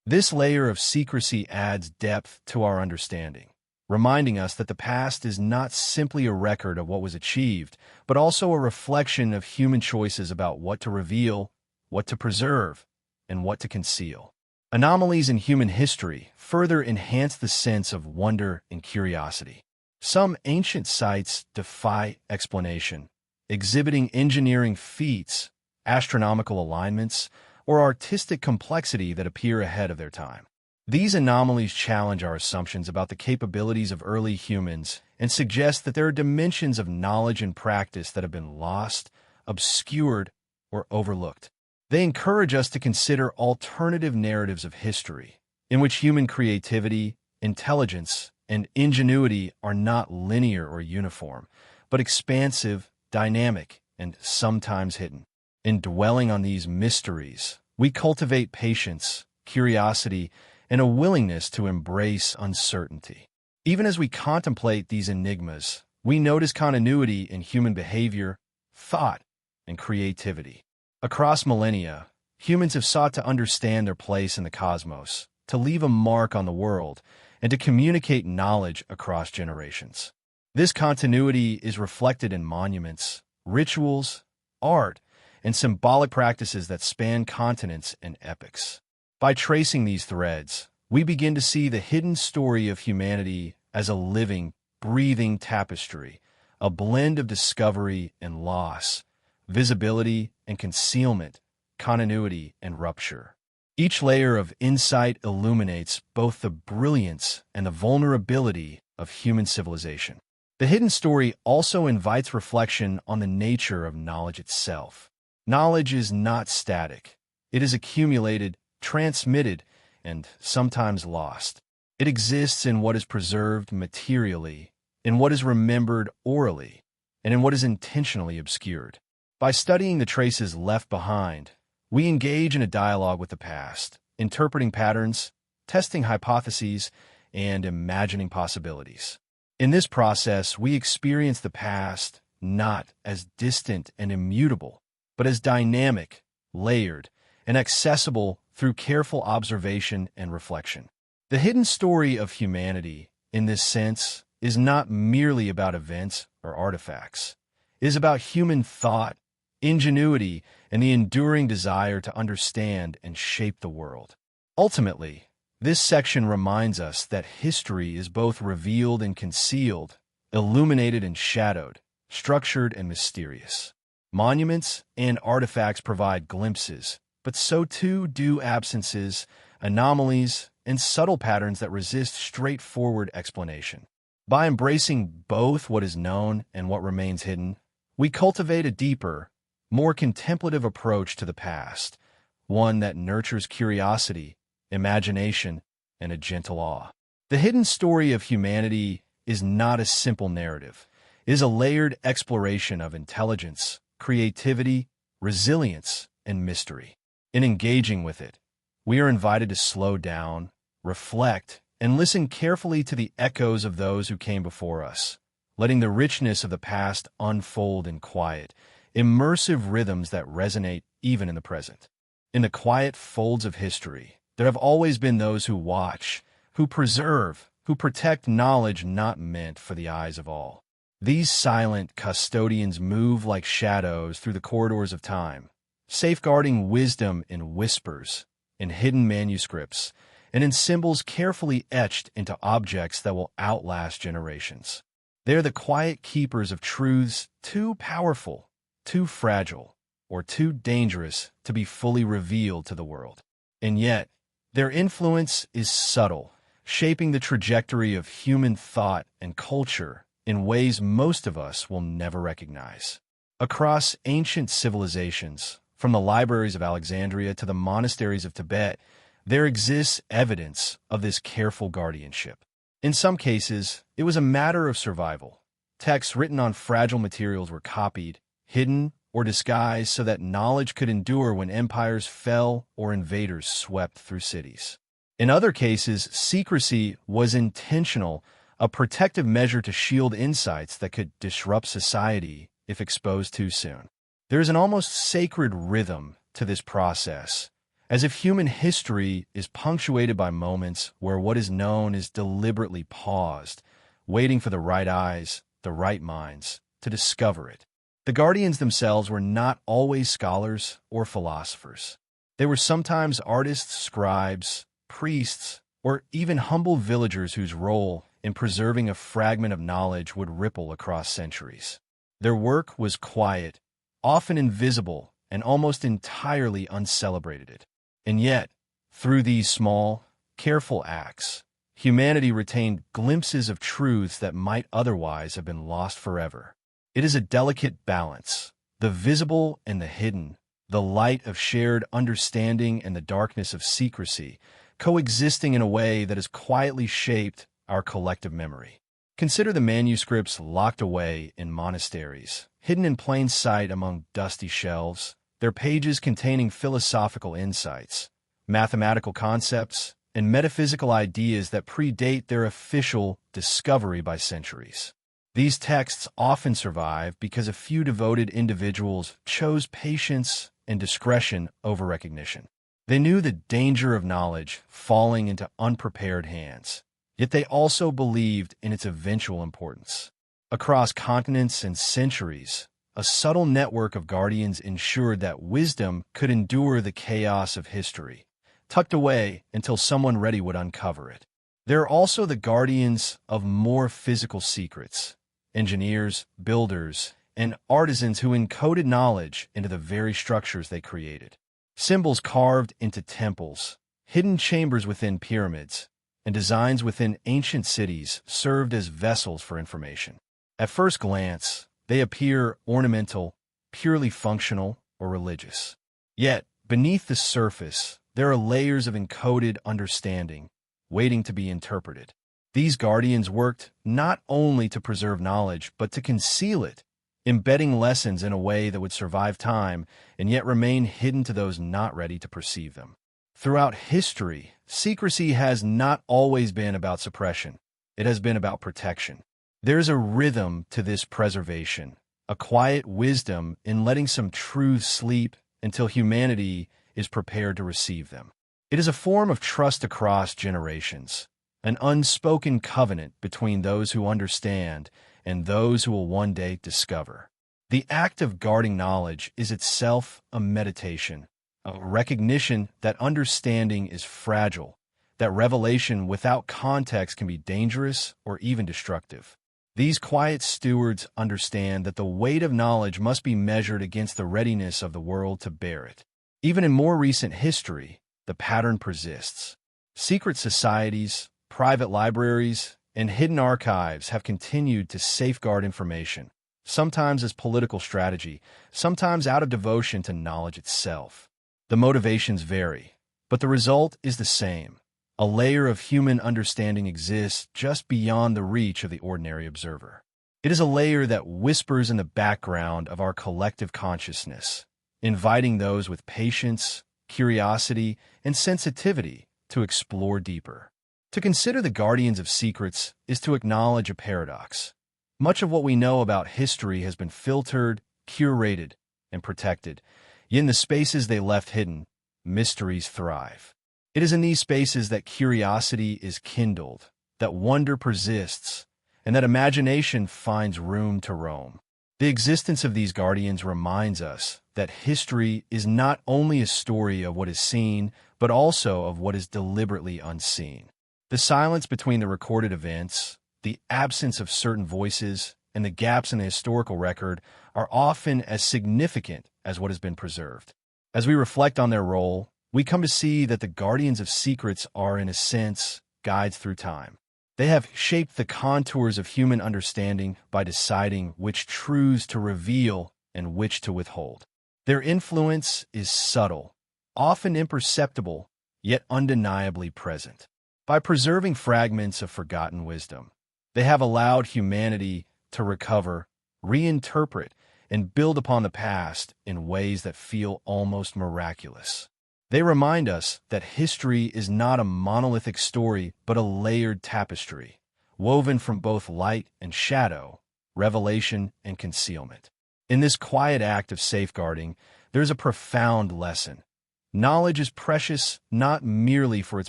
This layer of secrecy adds depth to our understanding, reminding us that the past is not simply a record of what was achieved, but also a reflection of human choices about what to reveal, what to preserve, and what to conceal. Anomalies in human history further enhance the sense of wonder and curiosity. Some ancient sites defy explanation, exhibiting engineering feats, astronomical alignments, or artistic complexity that appear ahead of their time. These anomalies challenge our assumptions about the capabilities of early humans and suggest that there are dimensions of knowledge and practice that have been lost, obscured, or overlooked. They encourage us to consider alternative narratives of history, in which human creativity, intelligence, and ingenuity are not linear or uniform, but expansive, dynamic, and sometimes hidden. In dwelling on these mysteries, we cultivate patience, curiosity, and a willingness to embrace uncertainty. Even as we contemplate these enigmas, we notice continuity in human behavior, thought, and creativity. Across millennia, humans have sought to understand their place in the cosmos, to leave a mark on the world, and to communicate knowledge across generations. This continuity is reflected in monuments, rituals, art, and symbolic practices that span continents and epochs. By tracing these threads, we begin to see the hidden story of humanity as a living, breathing tapestry, a blend of discovery and loss, visibility and concealment, continuity and rupture. Each layer of insight illuminates both the brilliance and the vulnerability of human civilization. The hidden story also invites reflection on the nature of knowledge itself. Knowledge is not static. It is accumulated, transmitted, and sometimes lost. It exists in what is preserved materially, in what is remembered orally, and in what is intentionally obscured. By studying the traces left behind, we engage in a dialogue with the past, interpreting patterns, testing hypotheses, and imagining possibilities. In this process, we experience the past not as distant and immutable, but as dynamic, layered, and accessible through careful observation and reflection. The hidden story of humanity, in this sense, is not merely about events or artifacts. It is about human thought, ingenuity, and the enduring desire to understand and shape the world. Ultimately, this section reminds us that history is both revealed and concealed, illuminated and shadowed, structured and mysterious. Monuments and artifacts provide glimpses, but so too do absences, anomalies, and subtle patterns that resist straightforward explanation. By embracing both what is known and what remains hidden, we cultivate a deeper, more contemplative approach to the past, one that nurtures curiosity, imagination, and a gentle awe. The hidden story of humanity is not a simple narrative. It is a layered exploration of intelligence, creativity, resilience, and mystery. In engaging with it, we are invited to slow down, reflect, and listen carefully to the echoes of those who came before us, letting the richness of the past unfold in quiet, immersive rhythms that resonate even in the present. In the quiet folds of history, there have always been those who watch, who preserve, who protect knowledge not meant for the eyes of all. These silent custodians move like shadows through the corridors of time, safeguarding wisdom in whispers, in hidden manuscripts, and in symbols carefully etched into objects that will outlast generations. They are the quiet keepers of truths too powerful, too fragile, or too dangerous to be fully revealed to the world. And yet, their influence is subtle, shaping the trajectory of human thought and culture in ways most of us will never recognize. Across ancient civilizations, from the libraries of Alexandria to the monasteries of Tibet, there exists evidence of this careful guardianship. In some cases, it was a matter of survival. Texts written on fragile materials were copied, hidden, or disguised so that knowledge could endure when empires fell or invaders swept through cities. In other cases, secrecy was intentional, a protective measure to shield insights that could disrupt society if exposed too soon. There is an almost sacred rhythm to this process, as if human history is punctuated by moments where what is known is deliberately paused, waiting for the right eyes, the right minds, to discover it. The guardians themselves were not always scholars or philosophers. They were sometimes artists, scribes, priests, or even humble villagers whose role in preserving a fragment of knowledge would ripple across centuries. Their work was quiet, often invisible, and almost entirely uncelebrated. And yet, through these small, careful acts, humanity retained glimpses of truths that might otherwise have been lost forever. It is a delicate balance, the visible and the hidden, the light of shared understanding and the darkness of secrecy, coexisting in a way that has quietly shaped our collective memory. Consider the manuscripts locked away in monasteries, hidden in plain sight among dusty shelves, their pages containing philosophical insights, mathematical concepts, and metaphysical ideas that predate their official discovery by centuries. These texts often survive because a few devoted individuals chose patience and discretion over recognition. They knew the danger of knowledge falling into unprepared hands, yet they also believed in its eventual importance. Across continents and centuries, a subtle network of guardians ensured that wisdom could endure the chaos of history, tucked away until someone ready would uncover it. There are also the guardians of more physical secrets, engineers, builders, and artisans who encoded knowledge into the very structures they created. Symbols carved into temples, hidden chambers within pyramids, and designs within ancient cities served as vessels for information. At first glance, they appear ornamental, purely functional, or religious. Yet, beneath the surface, there are layers of encoded understanding, waiting to be interpreted. These guardians worked not only to preserve knowledge, but to conceal it, embedding lessons in a way that would survive time and yet remain hidden to those not ready to perceive them. Throughout history, secrecy has not always been about suppression. It has been about protection. There's a rhythm to this preservation, a quiet wisdom in letting some truths sleep until humanity is prepared to receive them. It is a form of trust across generations, an unspoken covenant between those who understand and those who will one day discover. The act of guarding knowledge is itself a meditation, a recognition that understanding is fragile, that revelation without context can be dangerous or even destructive. These quiet stewards understand that the weight of knowledge must be measured against the readiness of the world to bear it. Even in more recent history, the pattern persists. Secret societies, private libraries, and hidden archives have continued to safeguard information, sometimes as political strategy, sometimes out of devotion to knowledge itself. The motivations vary, but the result is the same. A layer of human understanding exists just beyond the reach of the ordinary observer. It is a layer that whispers in the background of our collective consciousness, inviting those with patience, curiosity, and sensitivity to explore deeper. To consider the guardians of secrets is to acknowledge a paradox. Much of what we know about history has been filtered, curated, and protected, yet in the spaces they left hidden, mysteries thrive. It is in these spaces that curiosity is kindled, that wonder persists, and that imagination finds room to roam. The existence of these guardians reminds us that history is not only a story of what is seen, but also of what is deliberately unseen. The silence between the recorded events, the absence of certain voices, and the gaps in the historical record are often as significant as what has been preserved. As we reflect on their role, we come to see that the guardians of secrets are, in a sense, guides through time. They have shaped the contours of human understanding by deciding which truths to reveal and which to withhold. Their influence is subtle, often imperceptible, yet undeniably present. By preserving fragments of forgotten wisdom, they have allowed humanity to recover, reinterpret, and build upon the past in ways that feel almost miraculous. They remind us that history is not a monolithic story, but a layered tapestry, woven from both light and shadow, revelation and concealment. In this quiet act of safeguarding, there is a profound lesson. Knowledge is precious not merely for its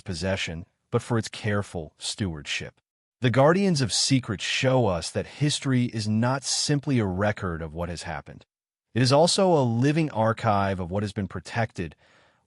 possession, but for its careful stewardship. The guardians of secrets show us that history is not simply a record of what has happened. It is also a living archive of what has been protected,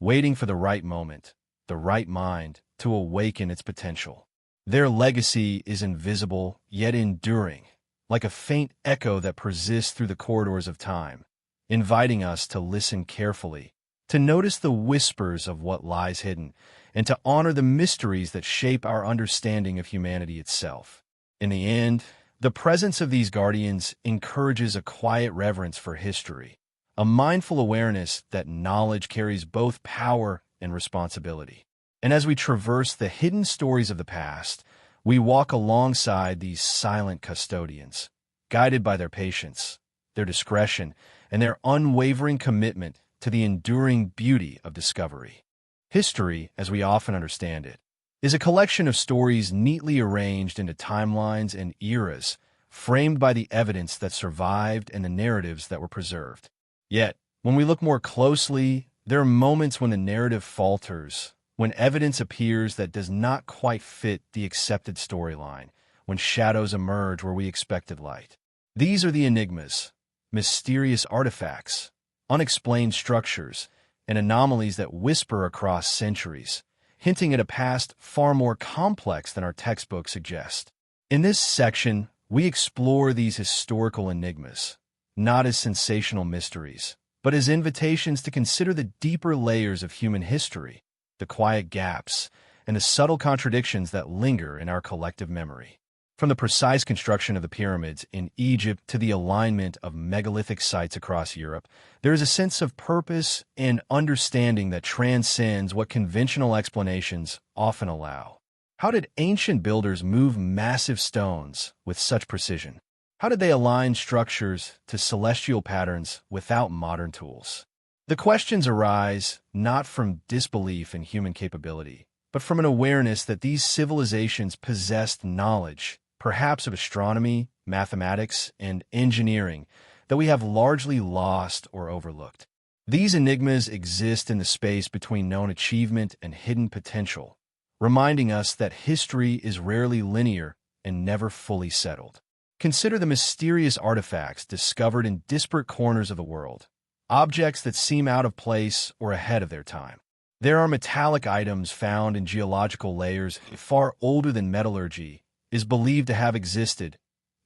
waiting for the right moment, the right mind, to awaken its potential. Their legacy is invisible, yet enduring, like a faint echo that persists through the corridors of time, inviting us to listen carefully, to notice the whispers of what lies hidden, and to honor the mysteries that shape our understanding of humanity itself. In the end, the presence of these guardians encourages a quiet reverence for history, a mindful awareness that knowledge carries both power and responsibility. And as we traverse the hidden stories of the past, we walk alongside these silent custodians, guided by their patience, their discretion, and their unwavering commitment to the enduring beauty of discovery. History, as we often understand it, is a collection of stories neatly arranged into timelines and eras, framed by the evidence that survived and the narratives that were preserved. Yet, when we look more closely, there are moments when the narrative falters, when evidence appears that does not quite fit the accepted storyline, when shadows emerge where we expected light. These are the enigmas, mysterious artifacts, unexplained structures, and anomalies that whisper across centuries, hinting at a past far more complex than our textbooks suggest. In this section, we explore these historical enigmas, not as sensational mysteries, but as invitations to consider the deeper layers of human history, the quiet gaps, and the subtle contradictions that linger in our collective memory. From the precise construction of the pyramids in Egypt to the alignment of megalithic sites across Europe, there is a sense of purpose and understanding that transcends what conventional explanations often allow. How did ancient builders move massive stones with such precision? How did they align structures to celestial patterns without modern tools? The questions arise not from disbelief in human capability, but from an awareness that these civilizations possessed knowledge, perhaps of astronomy, mathematics, and engineering, that we have largely lost or overlooked. These enigmas exist in the space between known achievement and hidden potential, reminding us that history is rarely linear and never fully settled. Consider the mysterious artifacts discovered in disparate corners of the world, objects that seem out of place or ahead of their time. There are metallic items found in geological layers far older than metallurgy is believed to have existed,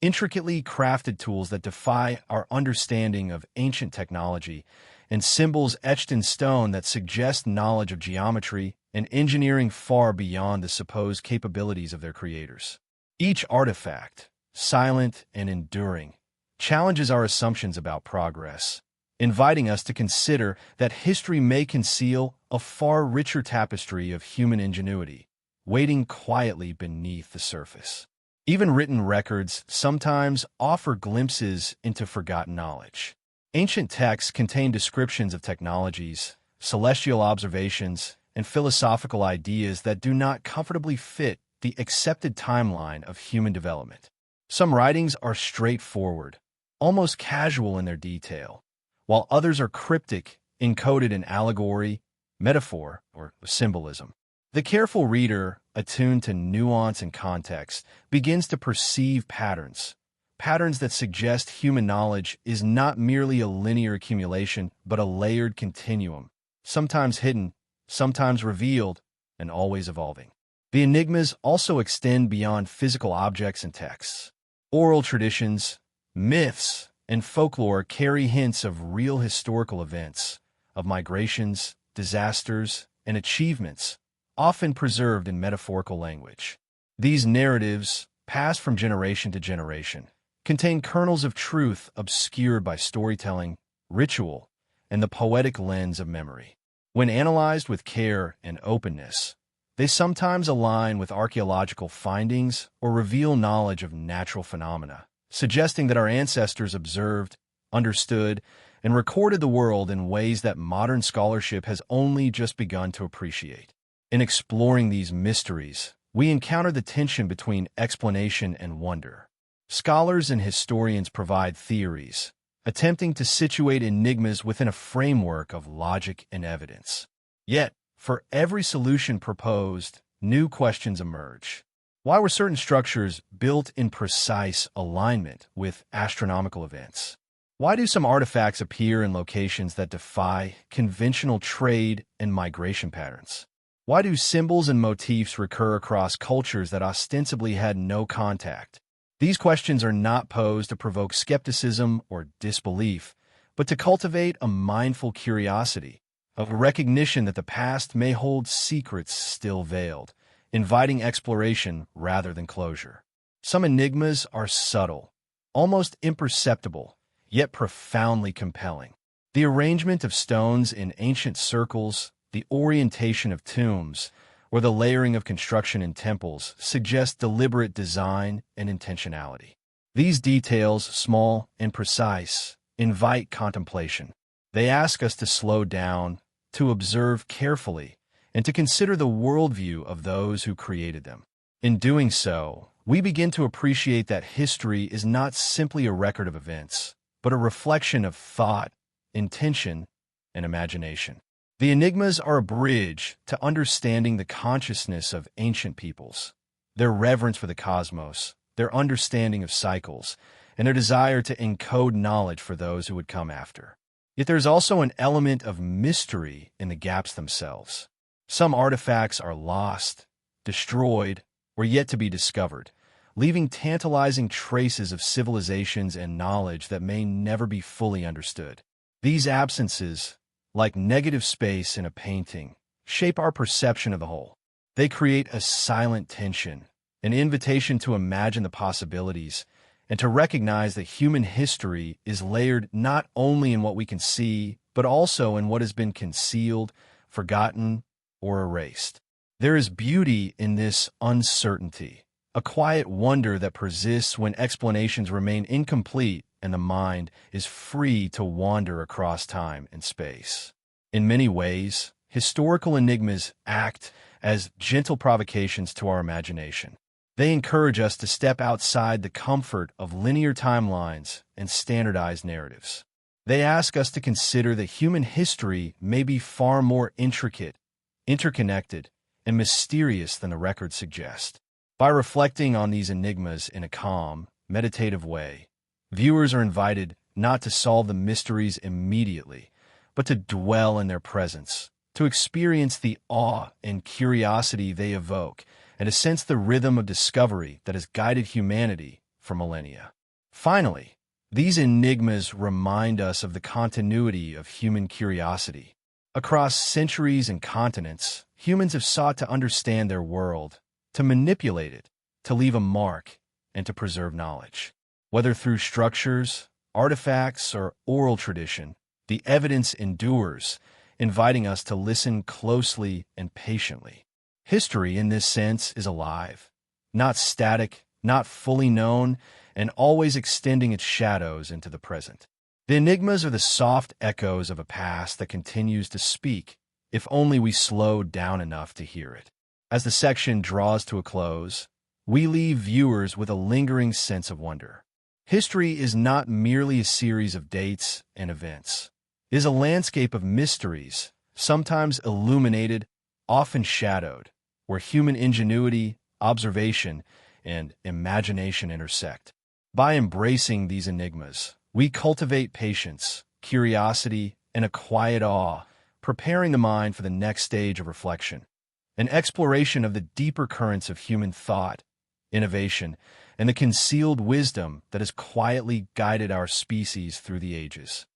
intricately crafted tools that defy our understanding of ancient technology, and symbols etched in stone that suggest knowledge of geometry and engineering far beyond the supposed capabilities of their creators. Each artifact, silent and enduring, challenges our assumptions about progress, inviting us to consider that history may conceal a far richer tapestry of human ingenuity, waiting quietly beneath the surface. Even written records sometimes offer glimpses into forgotten knowledge. Ancient texts contain descriptions of technologies, celestial observations, and philosophical ideas that do not comfortably fit the accepted timeline of human development. Some writings are straightforward, almost casual in their detail, while others are cryptic, encoded in allegory, metaphor, or symbolism. The careful reader, attuned to nuance and context, begins to perceive patterns that suggest human knowledge is not merely a linear accumulation, but a layered continuum, sometimes hidden, sometimes revealed, and always evolving. The enigmas also extend beyond physical objects and texts. Oral traditions, myths, and folklore carry hints of real historical events, of migrations, disasters, and achievements, often preserved in metaphorical language. These narratives, passed from generation to generation, contain kernels of truth obscured by storytelling, ritual, and the poetic lens of memory. When analyzed with care and openness, they sometimes align with archaeological findings or reveal knowledge of natural phenomena, suggesting that our ancestors observed, understood, and recorded the world in ways that modern scholarship has only just begun to appreciate. In exploring these mysteries, we encounter the tension between explanation and wonder. Scholars and historians provide theories, attempting to situate enigmas within a framework of logic and evidence. Yet, for every solution proposed, new questions emerge. Why were certain structures built in precise alignment with astronomical events? Why do some artifacts appear in locations that defy conventional trade and migration patterns? Why do symbols and motifs recur across cultures that ostensibly had no contact? These questions are not posed to provoke skepticism or disbelief, but to cultivate a mindful curiosity, a recognition that the past may hold secrets still veiled, inviting exploration rather than closure. Some enigmas are subtle, almost imperceptible, yet profoundly compelling. The arrangement of stones in ancient circles, the orientation of tombs, or the layering of construction in temples suggest deliberate design and intentionality. These details, small and precise, invite contemplation. They ask us to slow down, to observe carefully, and to consider the worldview of those who created them. In doing so, we begin to appreciate that history is not simply a record of events, but a reflection of thought, intention, and imagination. The enigmas are a bridge to understanding the consciousness of ancient peoples, their reverence for the cosmos, their understanding of cycles, and their desire to encode knowledge for those who would come after. Yet there's also an element of mystery in the gaps themselves. Some artifacts are lost, destroyed, or yet to be discovered, leaving tantalizing traces of civilizations and knowledge that may never be fully understood. These absences, like negative space in a painting, shape our perception of the whole. They create a silent tension, an invitation to imagine the possibilities, and to recognize that human history is layered not only in what we can see, but also in what has been concealed, forgotten, or erased. There is beauty in this uncertainty, a quiet wonder that persists when explanations remain incomplete and the mind is free to wander across time and space. In many ways, historical enigmas act as gentle provocations to our imagination. They encourage us to step outside the comfort of linear timelines and standardized narratives. They ask us to consider that human history may be far more intricate, interconnected, and mysterious than the records suggest. By reflecting on these enigmas in a calm, meditative way, viewers are invited not to solve the mysteries immediately, but to dwell in their presence, to experience the awe and curiosity they evoke, and to sense the rhythm of discovery that has guided humanity for millennia. Finally, these enigmas remind us of the continuity of human curiosity. Across centuries and continents, humans have sought to understand their world, to manipulate it, to leave a mark, and to preserve knowledge. Whether through structures, artifacts, or oral tradition, the evidence endures, inviting us to listen closely and patiently. History, in this sense, is alive, not static, not fully known, and always extending its shadows into the present. The enigmas are the soft echoes of a past that continues to speak, if only we slow down enough to hear it. As the section draws to a close, we leave viewers with a lingering sense of wonder. History is not merely a series of dates and events. It is a landscape of mysteries, sometimes illuminated, often shadowed, where human ingenuity, observation, and imagination intersect. By embracing these enigmas, we cultivate patience, curiosity, and a quiet awe, preparing the mind for the next stage of reflection, an exploration of the deeper currents of human thought, innovation, and the concealed wisdom that has quietly guided our species through the ages.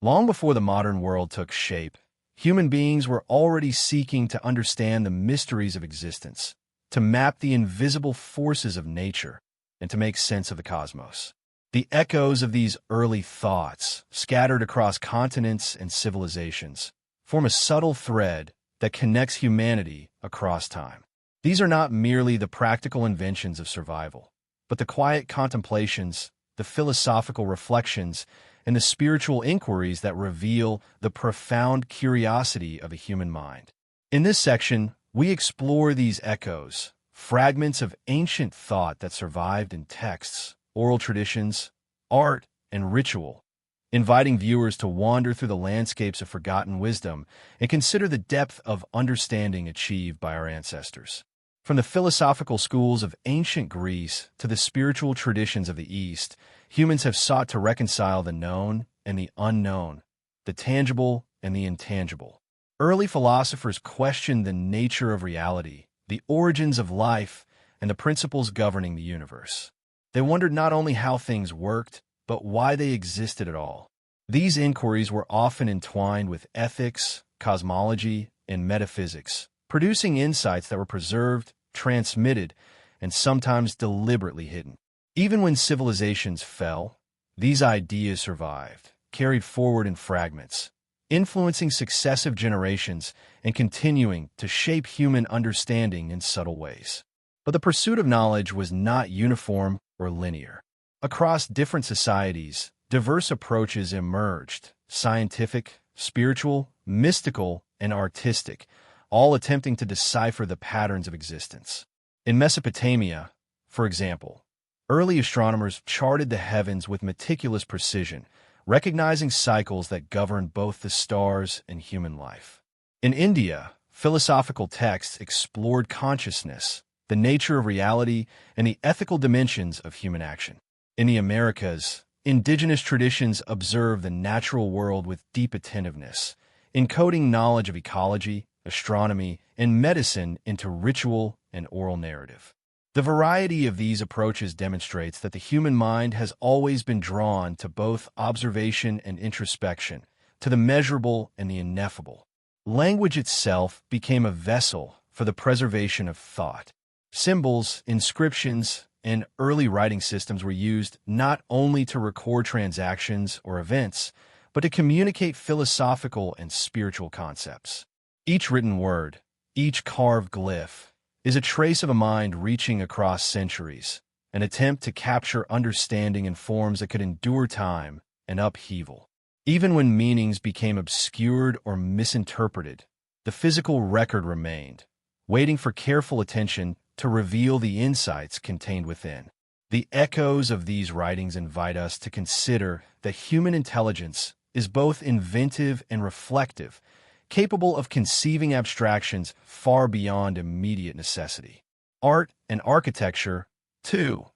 Long before the modern world took shape, human beings were already seeking to understand the mysteries of existence, to map the invisible forces of nature, and to make sense of the cosmos. The echoes of these early thoughts, scattered across continents and civilizations, form a subtle thread that connects humanity across time. These are not merely the practical inventions of survival, but the quiet contemplations, the philosophical reflections, and the spiritual inquiries that reveal the profound curiosity of a human mind. In this section, we explore these echoes, fragments of ancient thought that survived in texts, oral traditions, art, and ritual, inviting viewers to wander through the landscapes of forgotten wisdom and consider the depth of understanding achieved by our ancestors. From the philosophical schools of ancient Greece to the spiritual traditions of the East, humans have sought to reconcile the known and the unknown, the tangible and the intangible. Early philosophers questioned the nature of reality, the origins of life, and the principles governing the universe. They wondered not only how things worked, but why they existed at all. These inquiries were often entwined with ethics, cosmology, and metaphysics, producing insights that were preserved, transmitted, and sometimes deliberately hidden. Even when civilizations fell, these ideas survived, carried forward in fragments, influencing successive generations and continuing to shape human understanding in subtle ways. But the pursuit of knowledge was not uniform or linear. Across different societies, diverse approaches emerged: scientific, spiritual, mystical, and artistic, all attempting to decipher the patterns of existence. In Mesopotamia, for example, early astronomers charted the heavens with meticulous precision, recognizing cycles that governed both the stars and human life. In India, philosophical texts explored consciousness, the nature of reality, and the ethical dimensions of human action. In the Americas, indigenous traditions observe the natural world with deep attentiveness, encoding knowledge of ecology, astronomy, and medicine into ritual and oral narrative. The variety of these approaches demonstrates that the human mind has always been drawn to both observation and introspection, to the measurable and the ineffable. Language itself became a vessel for the preservation of thought. Symbols, inscriptions, and early writing systems were used not only to record transactions or events, but to communicate philosophical and spiritual concepts. Each written word, each carved glyph, is a trace of a mind reaching across centuries, an attempt to capture understanding in forms that could endure time and upheaval. Even when meanings became obscured or misinterpreted, the physical record remained, waiting for careful attention to reveal the insights contained within. The echoes of these writings invite us to consider that human intelligence is both inventive and reflective, capable of conceiving abstractions far beyond immediate necessity. Art and architecture, too,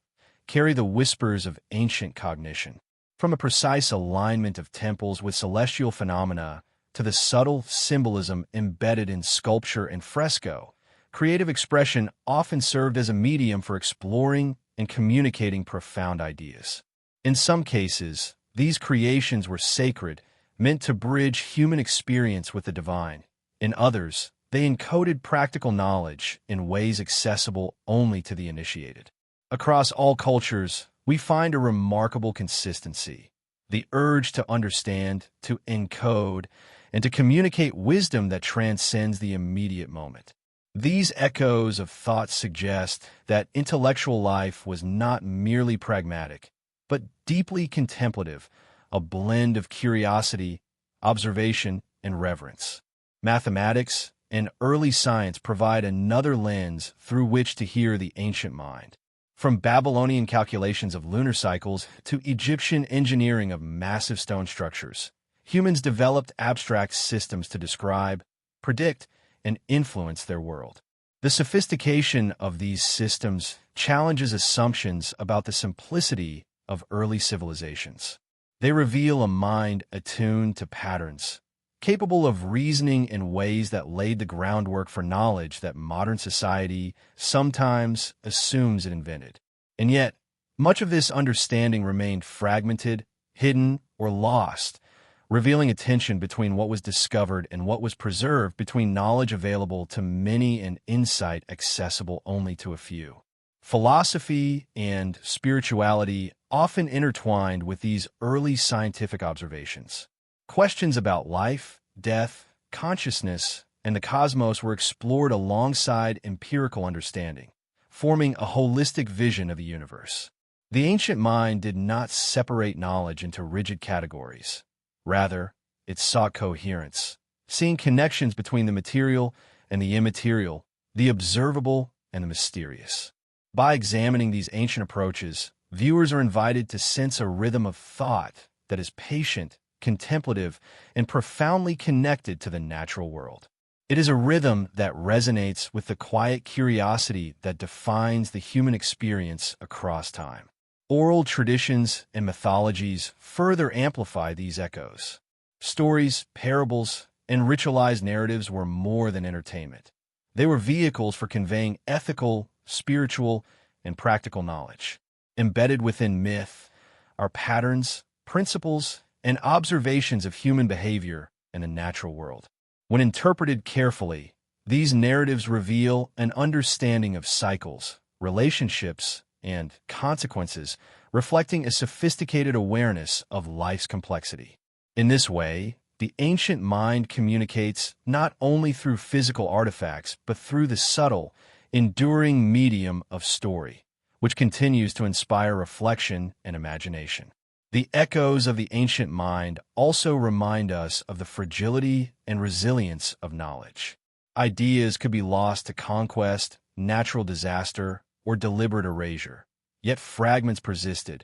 carry the whispers of ancient cognition. From a precise alignment of temples with celestial phenomena to the subtle symbolism embedded in sculpture and fresco, creative expression often served as a medium for exploring and communicating profound ideas. In some cases, these creations were sacred, meant to bridge human experience with the divine. In others, they encoded practical knowledge in ways accessible only to the initiated. Across all cultures, we find a remarkable consistency: the urge to understand, to encode, and to communicate wisdom that transcends the immediate moment. These echoes of thought suggest that intellectual life was not merely pragmatic, but deeply contemplative, a blend of curiosity, observation, and reverence. Mathematics and early science provide another lens through which to hear the ancient mind. From Babylonian calculations of lunar cycles to Egyptian engineering of massive stone structures, humans developed abstract systems to describe, predict, and influence their world. The sophistication of these systems challenges assumptions about the simplicity of early civilizations. They reveal a mind attuned to patterns, capable of reasoning in ways that laid the groundwork for knowledge that modern society sometimes assumes it invented. And yet, much of this understanding remained fragmented, hidden, or lost, revealing a tension between what was discovered and what was preserved, between knowledge available to many and insight accessible only to a few. Philosophy and spirituality often intertwined with these early scientific observations. Questions about life, death, consciousness, and the cosmos were explored alongside empirical understanding, forming a holistic vision of the universe. The ancient mind did not separate knowledge into rigid categories. Rather, it sought coherence, seeing connections between the material and the immaterial, the observable and the mysterious. By examining these ancient approaches, viewers are invited to sense a rhythm of thought that is patient, contemplative, and profoundly connected to the natural world. It is a rhythm that resonates with the quiet curiosity that defines the human experience across time. Oral traditions and mythologies further amplify these echoes. Stories, parables, and ritualized narratives were more than entertainment. They were vehicles for conveying ethical, spiritual, and practical knowledge. Embedded within myth are patterns, principles, and observations of human behavior and the natural world. When interpreted carefully, these narratives reveal an understanding of cycles, relationships, and consequences, reflecting a sophisticated awareness of life's complexity. In this way, the ancient mind communicates not only through physical artifacts, but through the subtle, enduring medium of story, which continues to inspire reflection and imagination. The echoes of the ancient mind also remind us of the fragility and resilience of knowledge. Ideas could be lost to conquest, natural disaster, or deliberate erasure. Yet fragments persisted,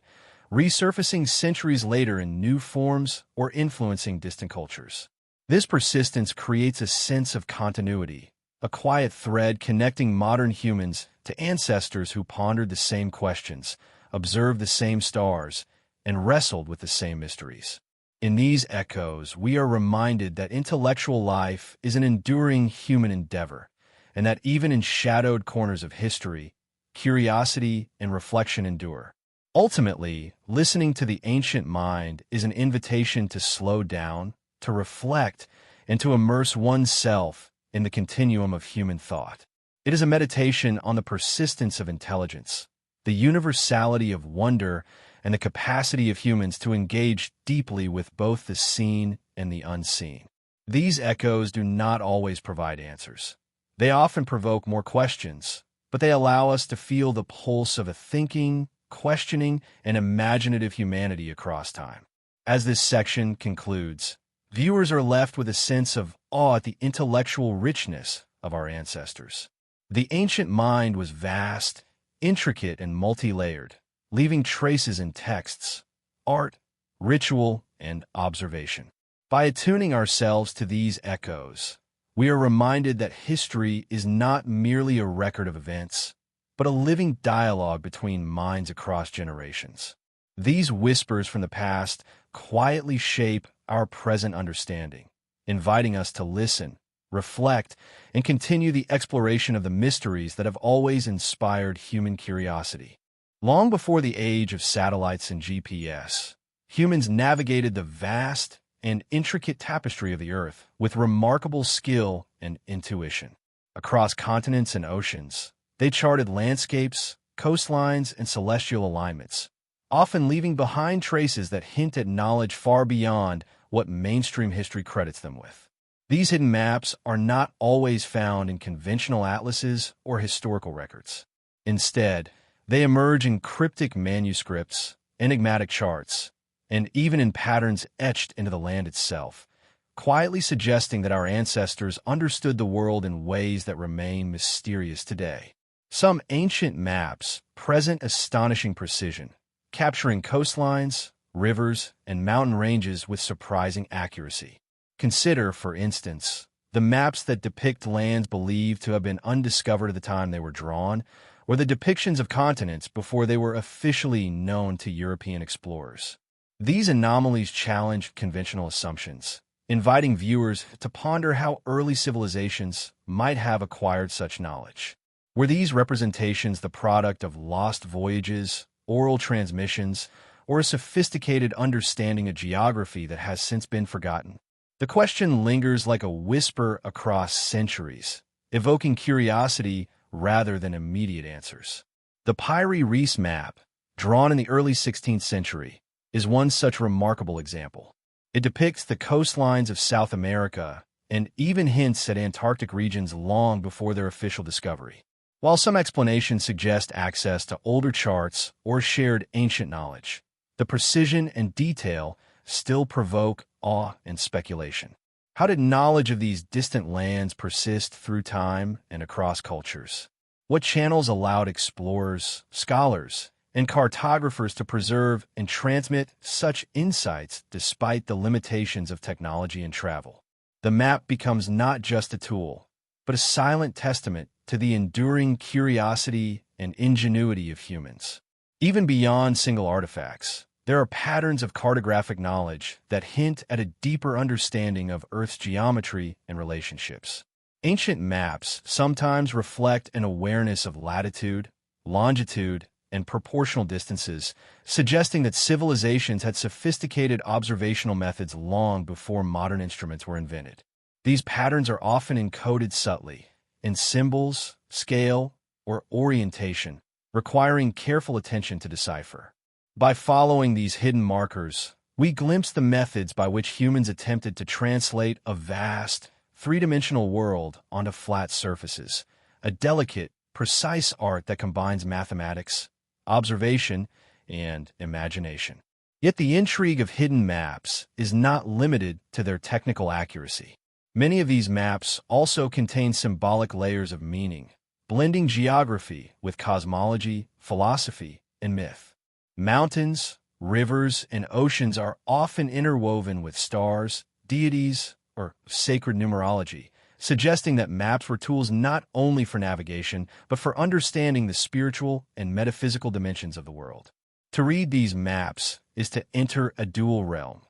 resurfacing centuries later in new forms or influencing distant cultures. This persistence creates a sense of continuity, a quiet thread connecting modern humans to ancestors who pondered the same questions, observed the same stars, and wrestled with the same mysteries. In these echoes, we are reminded that intellectual life is an enduring human endeavor, and that even in shadowed corners of history, curiosity and reflection endure. Ultimately, listening to the ancient mind is an invitation to slow down, to reflect, and to immerse oneself in the continuum of human thought. It is a meditation on the persistence of intelligence, the universality of wonder, and the capacity of humans to engage deeply with both the seen and the unseen. These echoes do not always provide answers. They often provoke more questions, but they allow us to feel the pulse of a thinking, questioning, and imaginative humanity across time. As this section concludes, viewers are left with a sense of awe at the intellectual richness of our ancestors. The ancient mind was vast, intricate, and multi-layered, leaving traces in texts, art, ritual, and observation. By attuning ourselves to these echoes, we are reminded that history is not merely a record of events, but a living dialogue between minds across generations. These whispers from the past quietly shape our present understanding, inviting us to listen, reflect, and continue the exploration of the mysteries that have always inspired human curiosity. Long before the age of satellites and GPS, humans navigated the vast and intricate tapestry of the Earth with remarkable skill and intuition. Across continents and oceans, they charted landscapes, coastlines, and celestial alignments, often leaving behind traces that hint at knowledge far beyond what mainstream history credits them with. These hidden maps are not always found in conventional atlases or historical records. Instead, they emerge in cryptic manuscripts, enigmatic charts, and even in patterns etched into the land itself, quietly suggesting that our ancestors understood the world in ways that remain mysterious today. Some ancient maps present astonishing precision, capturing coastlines, rivers, and mountain ranges with surprising accuracy. Consider, for instance, the maps that depict lands believed to have been undiscovered at the time they were drawn, or the depictions of continents before they were officially known to European explorers. These anomalies challenge conventional assumptions, inviting viewers to ponder how early civilizations might have acquired such knowledge. Were these representations the product of lost voyages, oral transmissions, or a sophisticated understanding of geography that has since been forgotten? The question lingers like a whisper across centuries, evoking curiosity rather than immediate answers. The Piri Reis map, drawn in the early 16th century, is one such remarkable example. It depicts the coastlines of South America and even hints at Antarctic regions long before their official discovery. While some explanations suggest access to older charts or shared ancient knowledge, the precision and detail still provoke awe and speculation. How did knowledge of these distant lands persist through time and across cultures? What channels allowed explorers, scholars, and cartographers to preserve and transmit such insights despite the limitations of technology and travel? The map becomes not just a tool, but a silent testament to the enduring curiosity and ingenuity of humans. Even beyond single artifacts, there are patterns of cartographic knowledge that hint at a deeper understanding of Earth's geometry and relationships. Ancient maps sometimes reflect an awareness of latitude, longitude, and proportional distances, suggesting that civilizations had sophisticated observational methods long before modern instruments were invented. These patterns are often encoded subtly, in symbols, scale, or orientation, requiring careful attention to decipher. By following these hidden markers, we glimpse the methods by which humans attempted to translate a vast, three-dimensional world onto flat surfaces, a delicate, precise art that combines mathematics, observation, and imagination. Yet the intrigue of hidden maps is not limited to their technical accuracy. Many of these maps also contain symbolic layers of meaning, blending geography with cosmology, philosophy, and myth. Mountains, rivers, and oceans are often interwoven with stars, deities, or sacred numerology, suggesting that maps were tools not only for navigation, but for understanding the spiritual and metaphysical dimensions of the world. To read these maps is to enter a dual realm,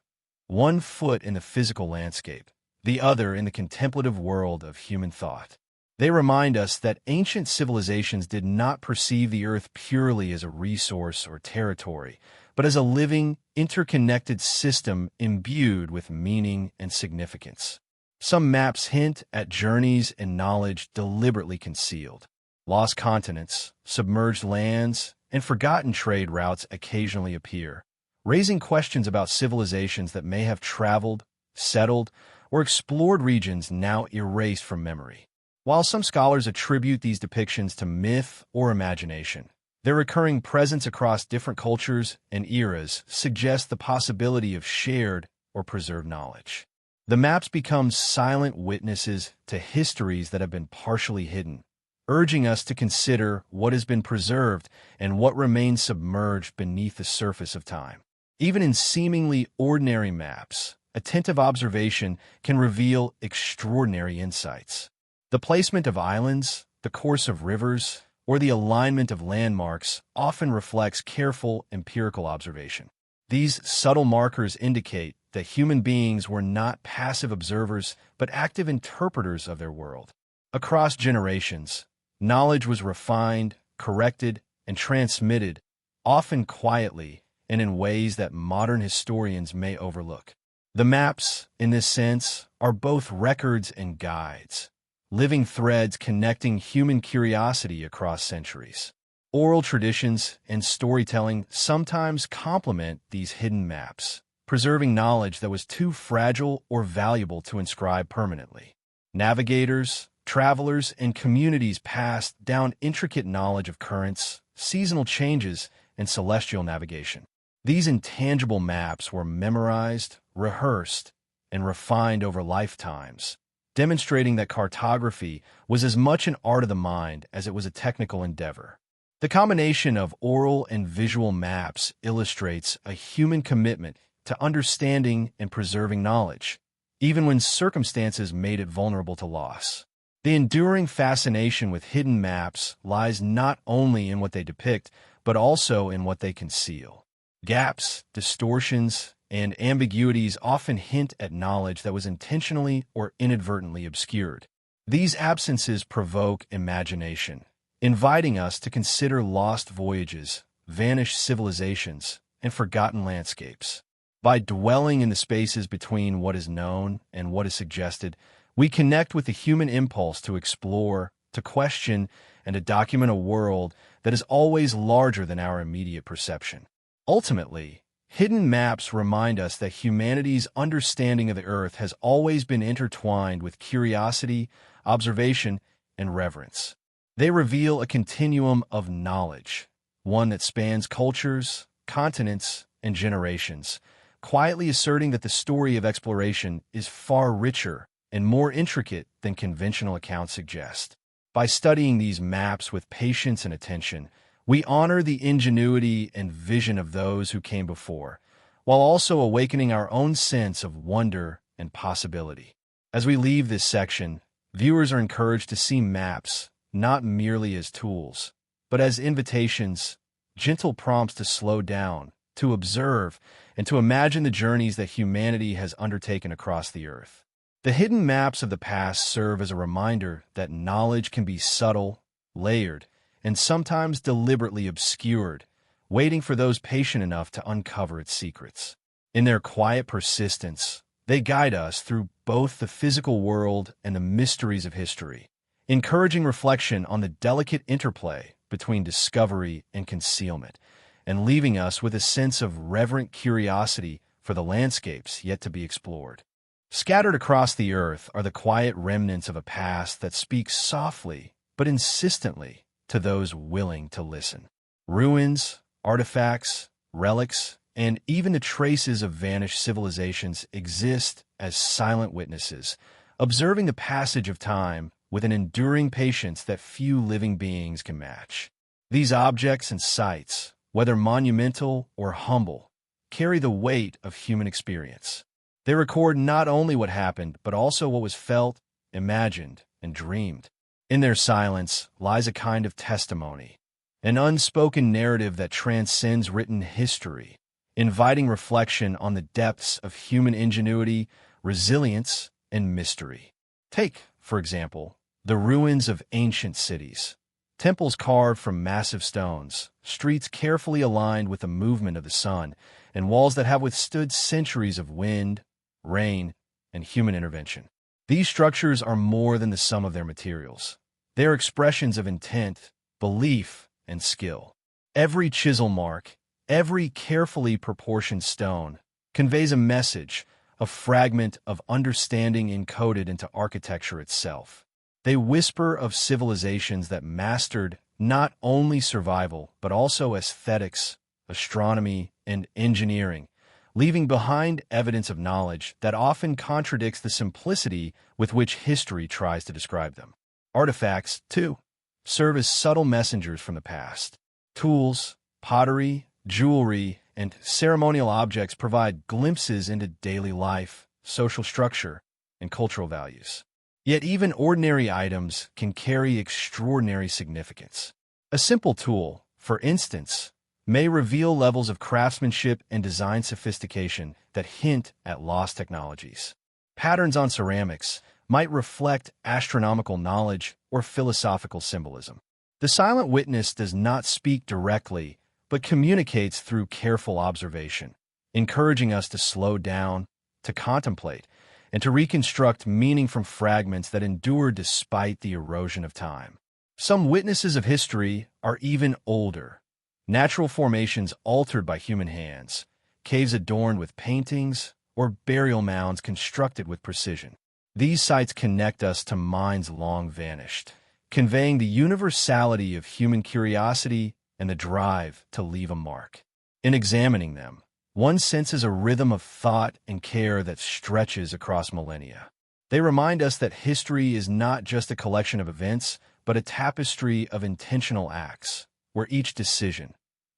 one foot in the physical landscape, the other in the contemplative world of human thought. They remind us that ancient civilizations did not perceive the earth purely as a resource or territory, but as a living, interconnected system imbued with meaning and significance. Some maps hint at journeys and knowledge deliberately concealed. Lost continents, submerged lands, and forgotten trade routes occasionally appear, raising questions about civilizations that may have traveled, settled, or explored regions now erased from memory. While some scholars attribute these depictions to myth or imagination, their recurring presence across different cultures and eras suggests the possibility of shared or preserved knowledge. The maps become silent witnesses to histories that have been partially hidden, urging us to consider what has been preserved and what remains submerged beneath the surface of time. Even in seemingly ordinary maps, attentive observation can reveal extraordinary insights. The placement of islands, the course of rivers, or the alignment of landmarks often reflects careful empirical observation. These subtle markers indicate that human beings were not passive observers but active interpreters of their world. Across generations, knowledge was refined, corrected, and transmitted, often quietly and in ways that modern historians may overlook. The maps, in this sense, are both records and guides, living threads connecting human curiosity across centuries. Oral traditions and storytelling sometimes complement these hidden maps, preserving knowledge that was too fragile or valuable to inscribe permanently. Navigators, travelers, and communities passed down intricate knowledge of currents, seasonal changes, and celestial navigation. These intangible maps were memorized, rehearsed, and refined over lifetimes, demonstrating that cartography was as much an art of the mind as it was a technical endeavor. The combination of oral and visual maps illustrates a human commitment to understanding and preserving knowledge, even when circumstances made it vulnerable to loss. The enduring fascination with hidden maps lies not only in what they depict, but also in what they conceal. Gaps, distortions, and ambiguities often hint at knowledge that was intentionally or inadvertently obscured. These absences provoke imagination, inviting us to consider lost voyages, vanished civilizations, and forgotten landscapes. By dwelling in the spaces between what is known and what is suggested, we connect with the human impulse to explore, to question, and to document a world that is always larger than our immediate perception. Ultimately, hidden maps remind us that humanity's understanding of the Earth has always been intertwined with curiosity, observation, and reverence. They reveal a continuum of knowledge, one that spans cultures, continents, and generations, quietly asserting that the story of exploration is far richer and more intricate than conventional accounts suggest. By studying these maps with patience and attention, we honor the ingenuity and vision of those who came before, while also awakening our own sense of wonder and possibility. As we leave this section, viewers are encouraged to see maps not merely as tools, but as invitations, gentle prompts to slow down, to observe, and to imagine the journeys that humanity has undertaken across the Earth. The hidden maps of the past serve as a reminder that knowledge can be subtle, layered, and sometimes deliberately obscured, waiting for those patient enough to uncover its secrets. In their quiet persistence, they guide us through both the physical world and the mysteries of history, encouraging reflection on the delicate interplay between discovery and concealment, and leaving us with a sense of reverent curiosity for the landscapes yet to be explored. Scattered across the Earth are the quiet remnants of a past that speaks softly but insistently to those willing to listen. Ruins, artifacts, relics, and even the traces of vanished civilizations exist as silent witnesses, observing the passage of time with an enduring patience that few living beings can match. These objects and sites, whether monumental or humble, carry the weight of human experience. They record not only what happened, but also what was felt, imagined, and dreamed. In their silence lies a kind of testimony, an unspoken narrative that transcends written history, inviting reflection on the depths of human ingenuity, resilience, and mystery. Take, for example, the ruins of ancient cities. Temples carved from massive stones, streets carefully aligned with the movement of the sun, and walls that have withstood centuries of wind, rain, and human intervention. These structures are more than the sum of their materials. They are expressions of intent, belief, and skill. Every chisel mark, every carefully proportioned stone, conveys a message, a fragment of understanding encoded into architecture itself. They whisper of civilizations that mastered not only survival, but also aesthetics, astronomy, and engineering, leaving behind evidence of knowledge that often contradicts the simplicity with which history tries to describe them. Artifacts, too, serve as subtle messengers from the past. Tools, pottery, jewelry, and ceremonial objects provide glimpses into daily life, social structure, and cultural values. Yet even ordinary items can carry extraordinary significance. A simple tool, for instance, may reveal levels of craftsmanship and design sophistication that hint at lost technologies. Patterns on ceramics might reflect astronomical knowledge or philosophical symbolism. The silent witness does not speak directly, but communicates through careful observation, encouraging us to slow down, to contemplate, and to reconstruct meaning from fragments that endure despite the erosion of time. Some witnesses of history are even older. Natural formations altered by human hands, caves adorned with paintings, or burial mounds constructed with precision. These sites connect us to minds long vanished, conveying the universality of human curiosity and the drive to leave a mark. In examining them, one senses a rhythm of thought and care that stretches across millennia. They remind us that history is not just a collection of events, but a tapestry of intentional acts, where each decision,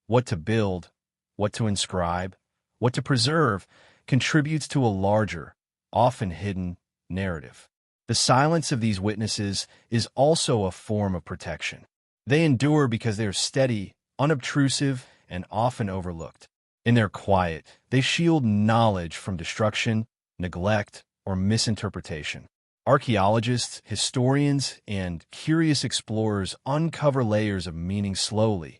what to build, what to inscribe, what to preserve, contributes to a larger, often hidden, narrative. The silence of these witnesses is also a form of protection. They endure because they are steady, unobtrusive, and often overlooked. In their quiet, they shield knowledge from destruction, neglect, or misinterpretation. Archaeologists, historians, and curious explorers uncover layers of meaning slowly,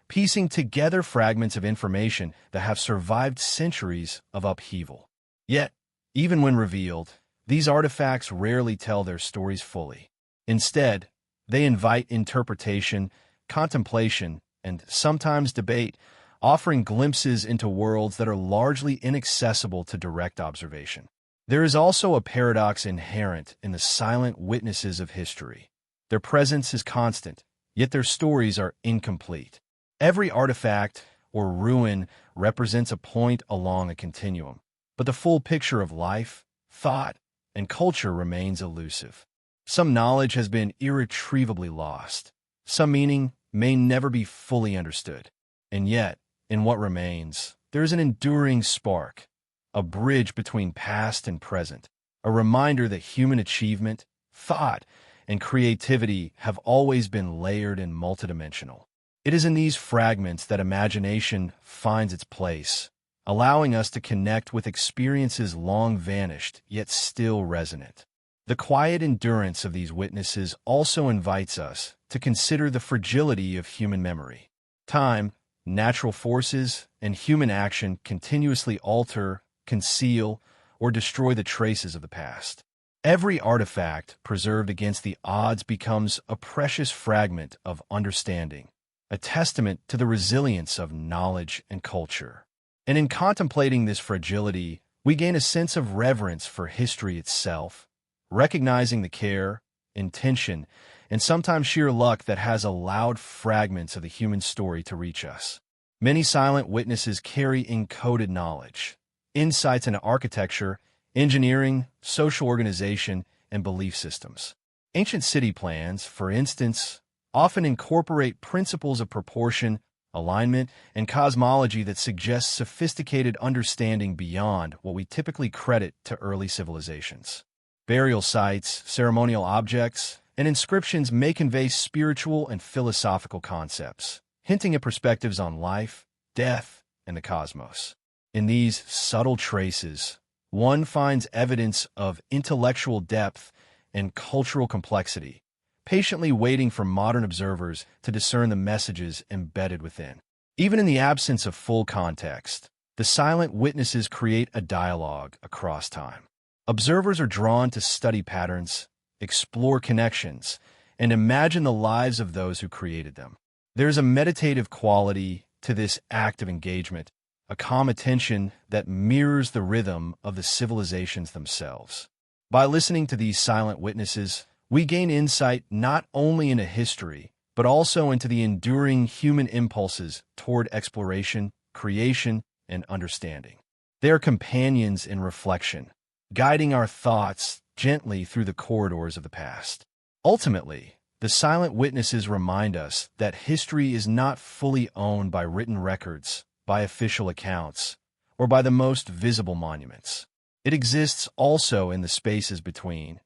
piecing together fragments of information that have survived centuries of upheaval. Yet, even when revealed, these artifacts rarely tell their stories fully. Instead, they invite interpretation, contemplation, and sometimes debate, offering glimpses into worlds that are largely inaccessible to direct observation. There is also a paradox inherent in the silent witnesses of history. Their presence is constant, yet their stories are incomplete. Every artifact or ruin represents a point along a continuum, but the full picture of life, thought, and culture remains elusive. Some knowledge has been irretrievably lost. Some meaning may never be fully understood. And yet, in what remains, there is an enduring spark, a bridge between past and present, a reminder that human achievement, thought, and creativity have always been layered and multidimensional. It is in these fragments that imagination finds its place, allowing us to connect with experiences long vanished yet still resonant. The quiet endurance of these witnesses also invites us to consider the fragility of human memory. Time, natural forces, and human action continuously alter, conceal, or destroy the traces of the past. Every artifact preserved against the odds becomes a precious fragment of understanding, a testament to the resilience of knowledge and culture. And in contemplating this fragility, we gain a sense of reverence for history itself, recognizing the care, intention, and sometimes sheer luck that has allowed fragments of the human story to reach us. Many silent witnesses carry encoded knowledge, insights into architecture, engineering, social organization, and belief systems. Ancient city plans, for instance, often incorporate principles of proportion, alignment, and cosmology that suggest sophisticated understanding beyond what we typically credit to early civilizations. Burial sites, ceremonial objects, and inscriptions may convey spiritual and philosophical concepts, hinting at perspectives on life, death, and the cosmos. In these subtle traces, one finds evidence of intellectual depth and cultural complexity, patiently waiting for modern observers to discern the messages embedded within. Even in the absence of full context, the silent witnesses create a dialogue across time. Observers are drawn to study patterns, explore connections, and imagine the lives of those who created them. There is a meditative quality to this act of engagement, a calm attention that mirrors the rhythm of the civilizations themselves. By listening to these silent witnesses, we gain insight not only into history, but also into the enduring human impulses toward exploration, creation, and understanding. They are companions in reflection, guiding our thoughts gently through the corridors of the past. Ultimately, the silent witnesses remind us that history is not fully owned by written records, by official accounts, or by the most visible monuments. It exists also in the spaces between,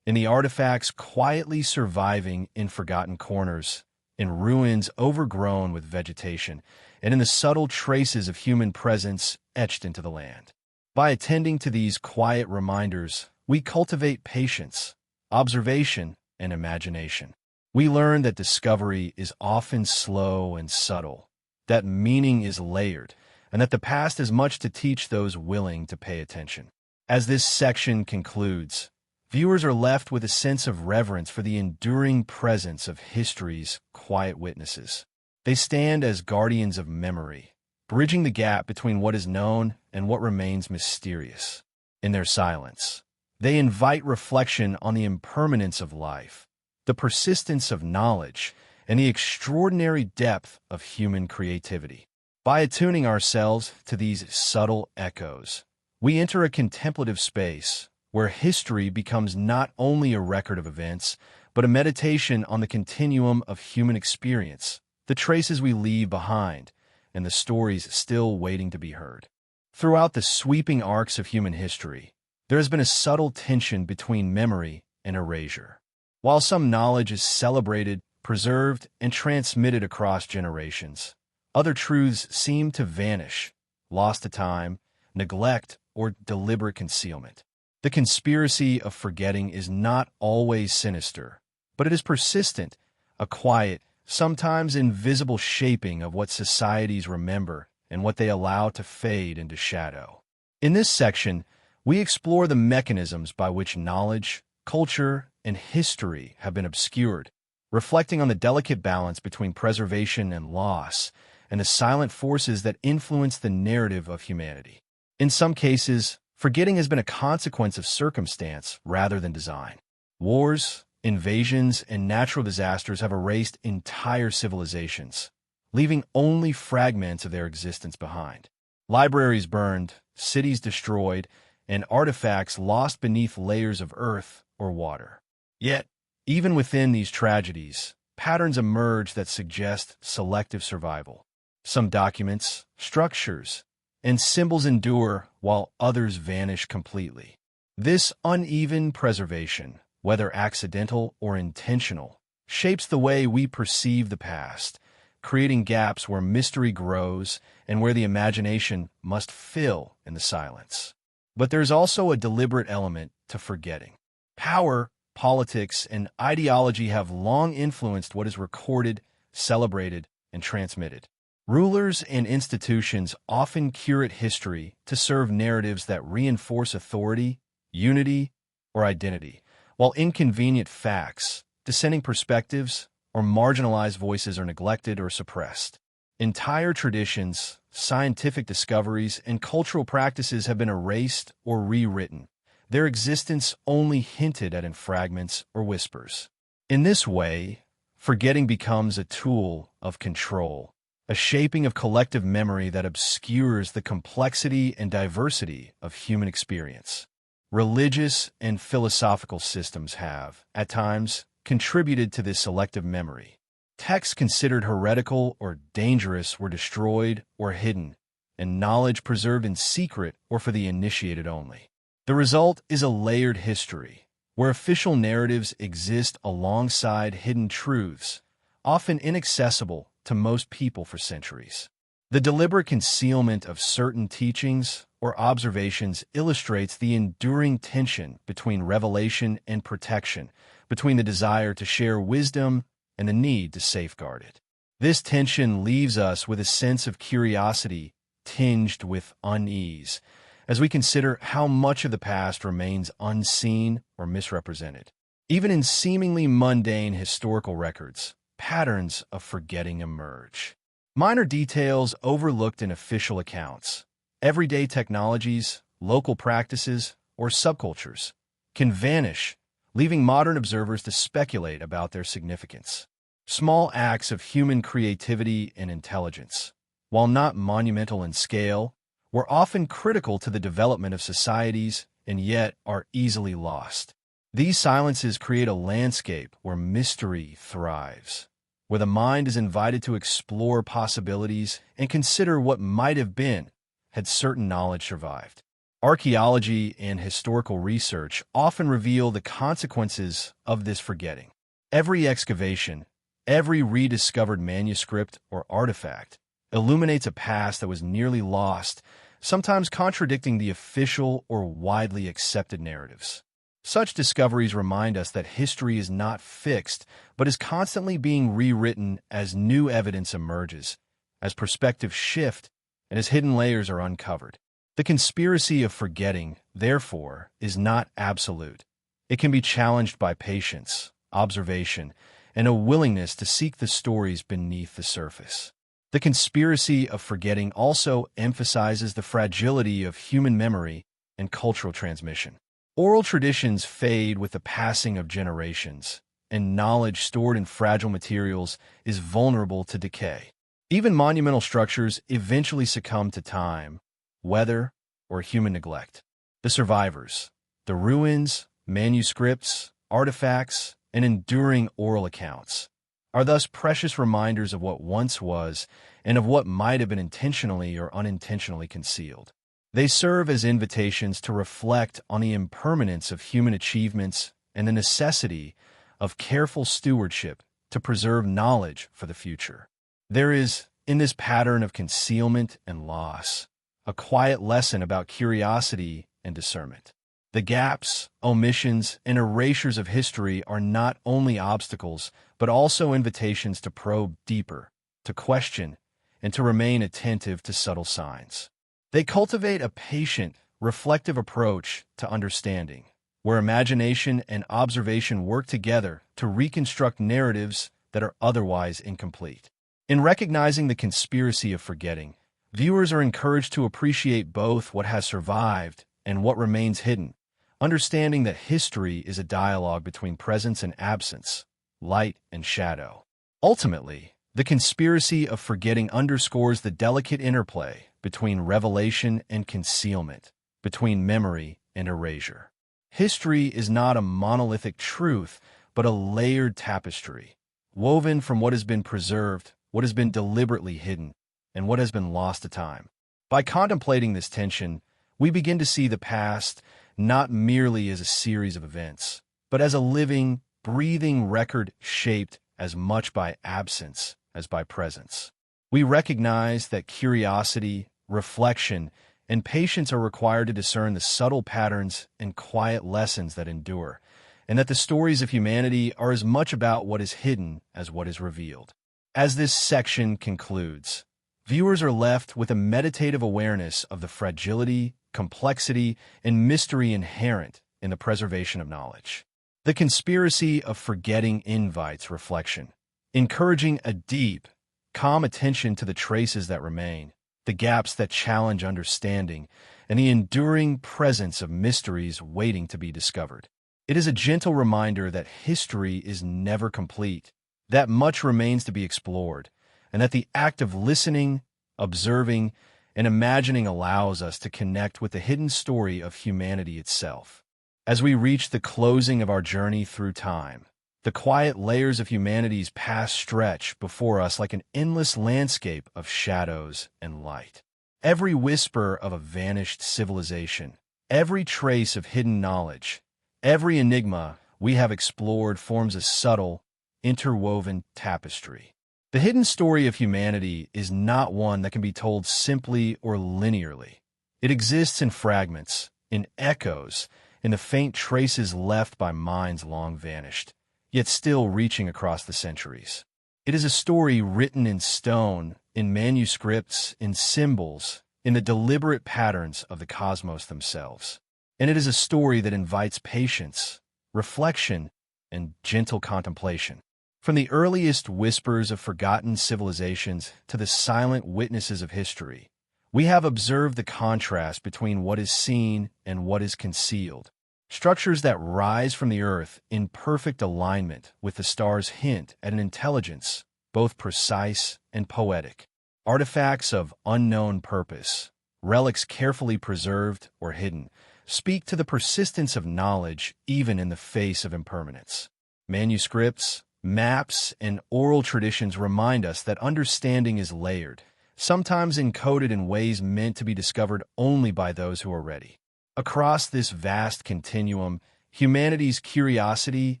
in the artifacts quietly surviving in forgotten corners, in ruins overgrown with vegetation, and in the subtle traces of human presence etched into the land. By attending to these quiet reminders, we cultivate patience, observation, and imagination. We learn that discovery is often slow and subtle, that meaning is layered, and that the past has much to teach those willing to pay attention. As this section concludes, viewers are left with a sense of reverence for the enduring presence of history's quiet witnesses. They stand as guardians of memory, bridging the gap between what is known and what remains mysterious. In their silence, they invite reflection on the impermanence of life, the persistence of knowledge, and the extraordinary depth of human creativity. By attuning ourselves to these subtle echoes, we enter a contemplative space where history becomes not only a record of events, but a meditation on the continuum of human experience, the traces we leave behind, and the stories still waiting to be heard. Throughout the sweeping arcs of human history, there has been a subtle tension between memory and erasure. While some knowledge is celebrated, preserved, and transmitted across generations, other truths seem to vanish, lost to time, neglect, or deliberate concealment. The conspiracy of forgetting is not always sinister, but it is persistent, a quiet, sometimes invisible shaping of what societies remember and what they allow to fade into shadow. In this section, we explore the mechanisms by which knowledge, culture, and history have been obscured, reflecting on the delicate balance between preservation and loss, and the silent forces that influence the narrative of humanity. In some cases, forgetting has been a consequence of circumstance rather than design. Wars, invasions, and natural disasters have erased entire civilizations, leaving only fragments of their existence behind. Libraries burned, cities destroyed, and artifacts lost beneath layers of earth or water. Yet, even within these tragedies, patterns emerge that suggest selective survival. Some documents, structures, and symbols endure while others vanish completely. This uneven preservation, whether accidental or intentional, shapes the way we perceive the past, creating gaps where mystery grows and where the imagination must fill in the silence. But there's also a deliberate element to forgetting. Power, politics, and ideology have long influenced what is recorded, celebrated, and transmitted. Rulers and institutions often curate history to serve narratives that reinforce authority, unity, or identity, while inconvenient facts, dissenting perspectives, or marginalized voices are neglected or suppressed. Entire traditions, scientific discoveries, and cultural practices have been erased or rewritten, their existence only hinted at in fragments or whispers. In this way, forgetting becomes a tool of control, a shaping of collective memory that obscures the complexity and diversity of human experience. Religious and philosophical systems have, at times, contributed to this selective memory. Texts considered heretical or dangerous were destroyed or hidden, and knowledge preserved in secret or for the initiated only. The result is a layered history, where official narratives exist alongside hidden truths, often inaccessible to most people for centuries. The deliberate concealment of certain teachings or observations illustrates the enduring tension between revelation and protection, between the desire to share wisdom and the need to safeguard it. This tension leaves us with a sense of curiosity tinged with unease, as we consider how much of the past remains unseen or misrepresented. Even in seemingly mundane historical records, patterns of forgetting emerge. Minor details overlooked in official accounts, everyday technologies, local practices, or subcultures can vanish, leaving modern observers to speculate about their significance. Small acts of human creativity and intelligence, while not monumental in scale, were often critical to the development of societies and yet are easily lost. These silences create a landscape where mystery thrives, where the mind is invited to explore possibilities and consider what might have been had certain knowledge survived. Archaeology and historical research often reveal the consequences of this forgetting. Every excavation, every rediscovered manuscript or artifact illuminates a past that was nearly lost, sometimes contradicting the official or widely accepted narratives. Such discoveries remind us that history is not fixed, but is constantly being rewritten as new evidence emerges, as perspectives shift, and as hidden layers are uncovered. The conspiracy of forgetting, therefore, is not absolute. It can be challenged by patience, observation, and a willingness to seek the stories beneath the surface. The conspiracy of forgetting also emphasizes the fragility of human memory and cultural transmission. Oral traditions fade with the passing of generations, and knowledge stored in fragile materials is vulnerable to decay. Even monumental structures eventually succumb to time, weather, or human neglect. The survivors, the ruins, manuscripts, artifacts, and enduring oral accounts, are thus precious reminders of what once was and of what might have been intentionally or unintentionally concealed. They serve as invitations to reflect on the impermanence of human achievements and the necessity of careful stewardship to preserve knowledge for the future. There is, in this pattern of concealment and loss, a quiet lesson about curiosity and discernment. The gaps, omissions, and erasures of history are not only obstacles, but also invitations to probe deeper, to question, and to remain attentive to subtle signs. They cultivate a patient, reflective approach to understanding, where imagination and observation work together to reconstruct narratives that are otherwise incomplete. In recognizing the conspiracy of forgetting, viewers are encouraged to appreciate both what has survived and what remains hidden, understanding that history is a dialogue between presence and absence, light and shadow. Ultimately, the conspiracy of forgetting underscores the delicate interplay between revelation and concealment, between memory and erasure. History is not a monolithic truth, but a layered tapestry, woven from what has been preserved, what has been deliberately hidden, and what has been lost to time. By contemplating this tension, we begin to see the past not merely as a series of events, but as a living, breathing record shaped as much by absence as by presence. We recognize that curiosity, reflection, and patience are required to discern the subtle patterns and quiet lessons that endure, and that the stories of humanity are as much about what is hidden as what is revealed. As this section concludes, viewers are left with a meditative awareness of the fragility, complexity, and mystery inherent in the preservation of knowledge. The conspiracy of forgetting invites reflection, encouraging a deep, calm attention to the traces that remain, the gaps that challenge understanding, and the enduring presence of mysteries waiting to be discovered. It is a gentle reminder that history is never complete, that much remains to be explored, and that the act of listening, observing, and imagining allows us to connect with the hidden story of humanity itself. As we reach the closing of our journey through time, the quiet layers of humanity's past stretch before us like an endless landscape of shadows and light. Every whisper of a vanished civilization, every trace of hidden knowledge, every enigma we have explored forms a subtle, interwoven tapestry. The hidden story of humanity is not one that can be told simply or linearly. It exists in fragments, in echoes, in the faint traces left by minds long vanished, yet still reaching across the centuries. It is a story written in stone, in manuscripts, in symbols, in the deliberate patterns of the cosmos themselves. And it is a story that invites patience, reflection, and gentle contemplation. From the earliest whispers of forgotten civilizations to the silent witnesses of history, we have observed the contrast between what is seen and what is concealed. Structures that rise from the earth in perfect alignment with the stars hint at an intelligence both precise and poetic. Artifacts of unknown purpose, relics carefully preserved or hidden, speak to the persistence of knowledge even in the face of impermanence. Manuscripts, maps, and oral traditions remind us that understanding is layered, sometimes encoded in ways meant to be discovered only by those who are ready. Across this vast continuum, humanity's curiosity,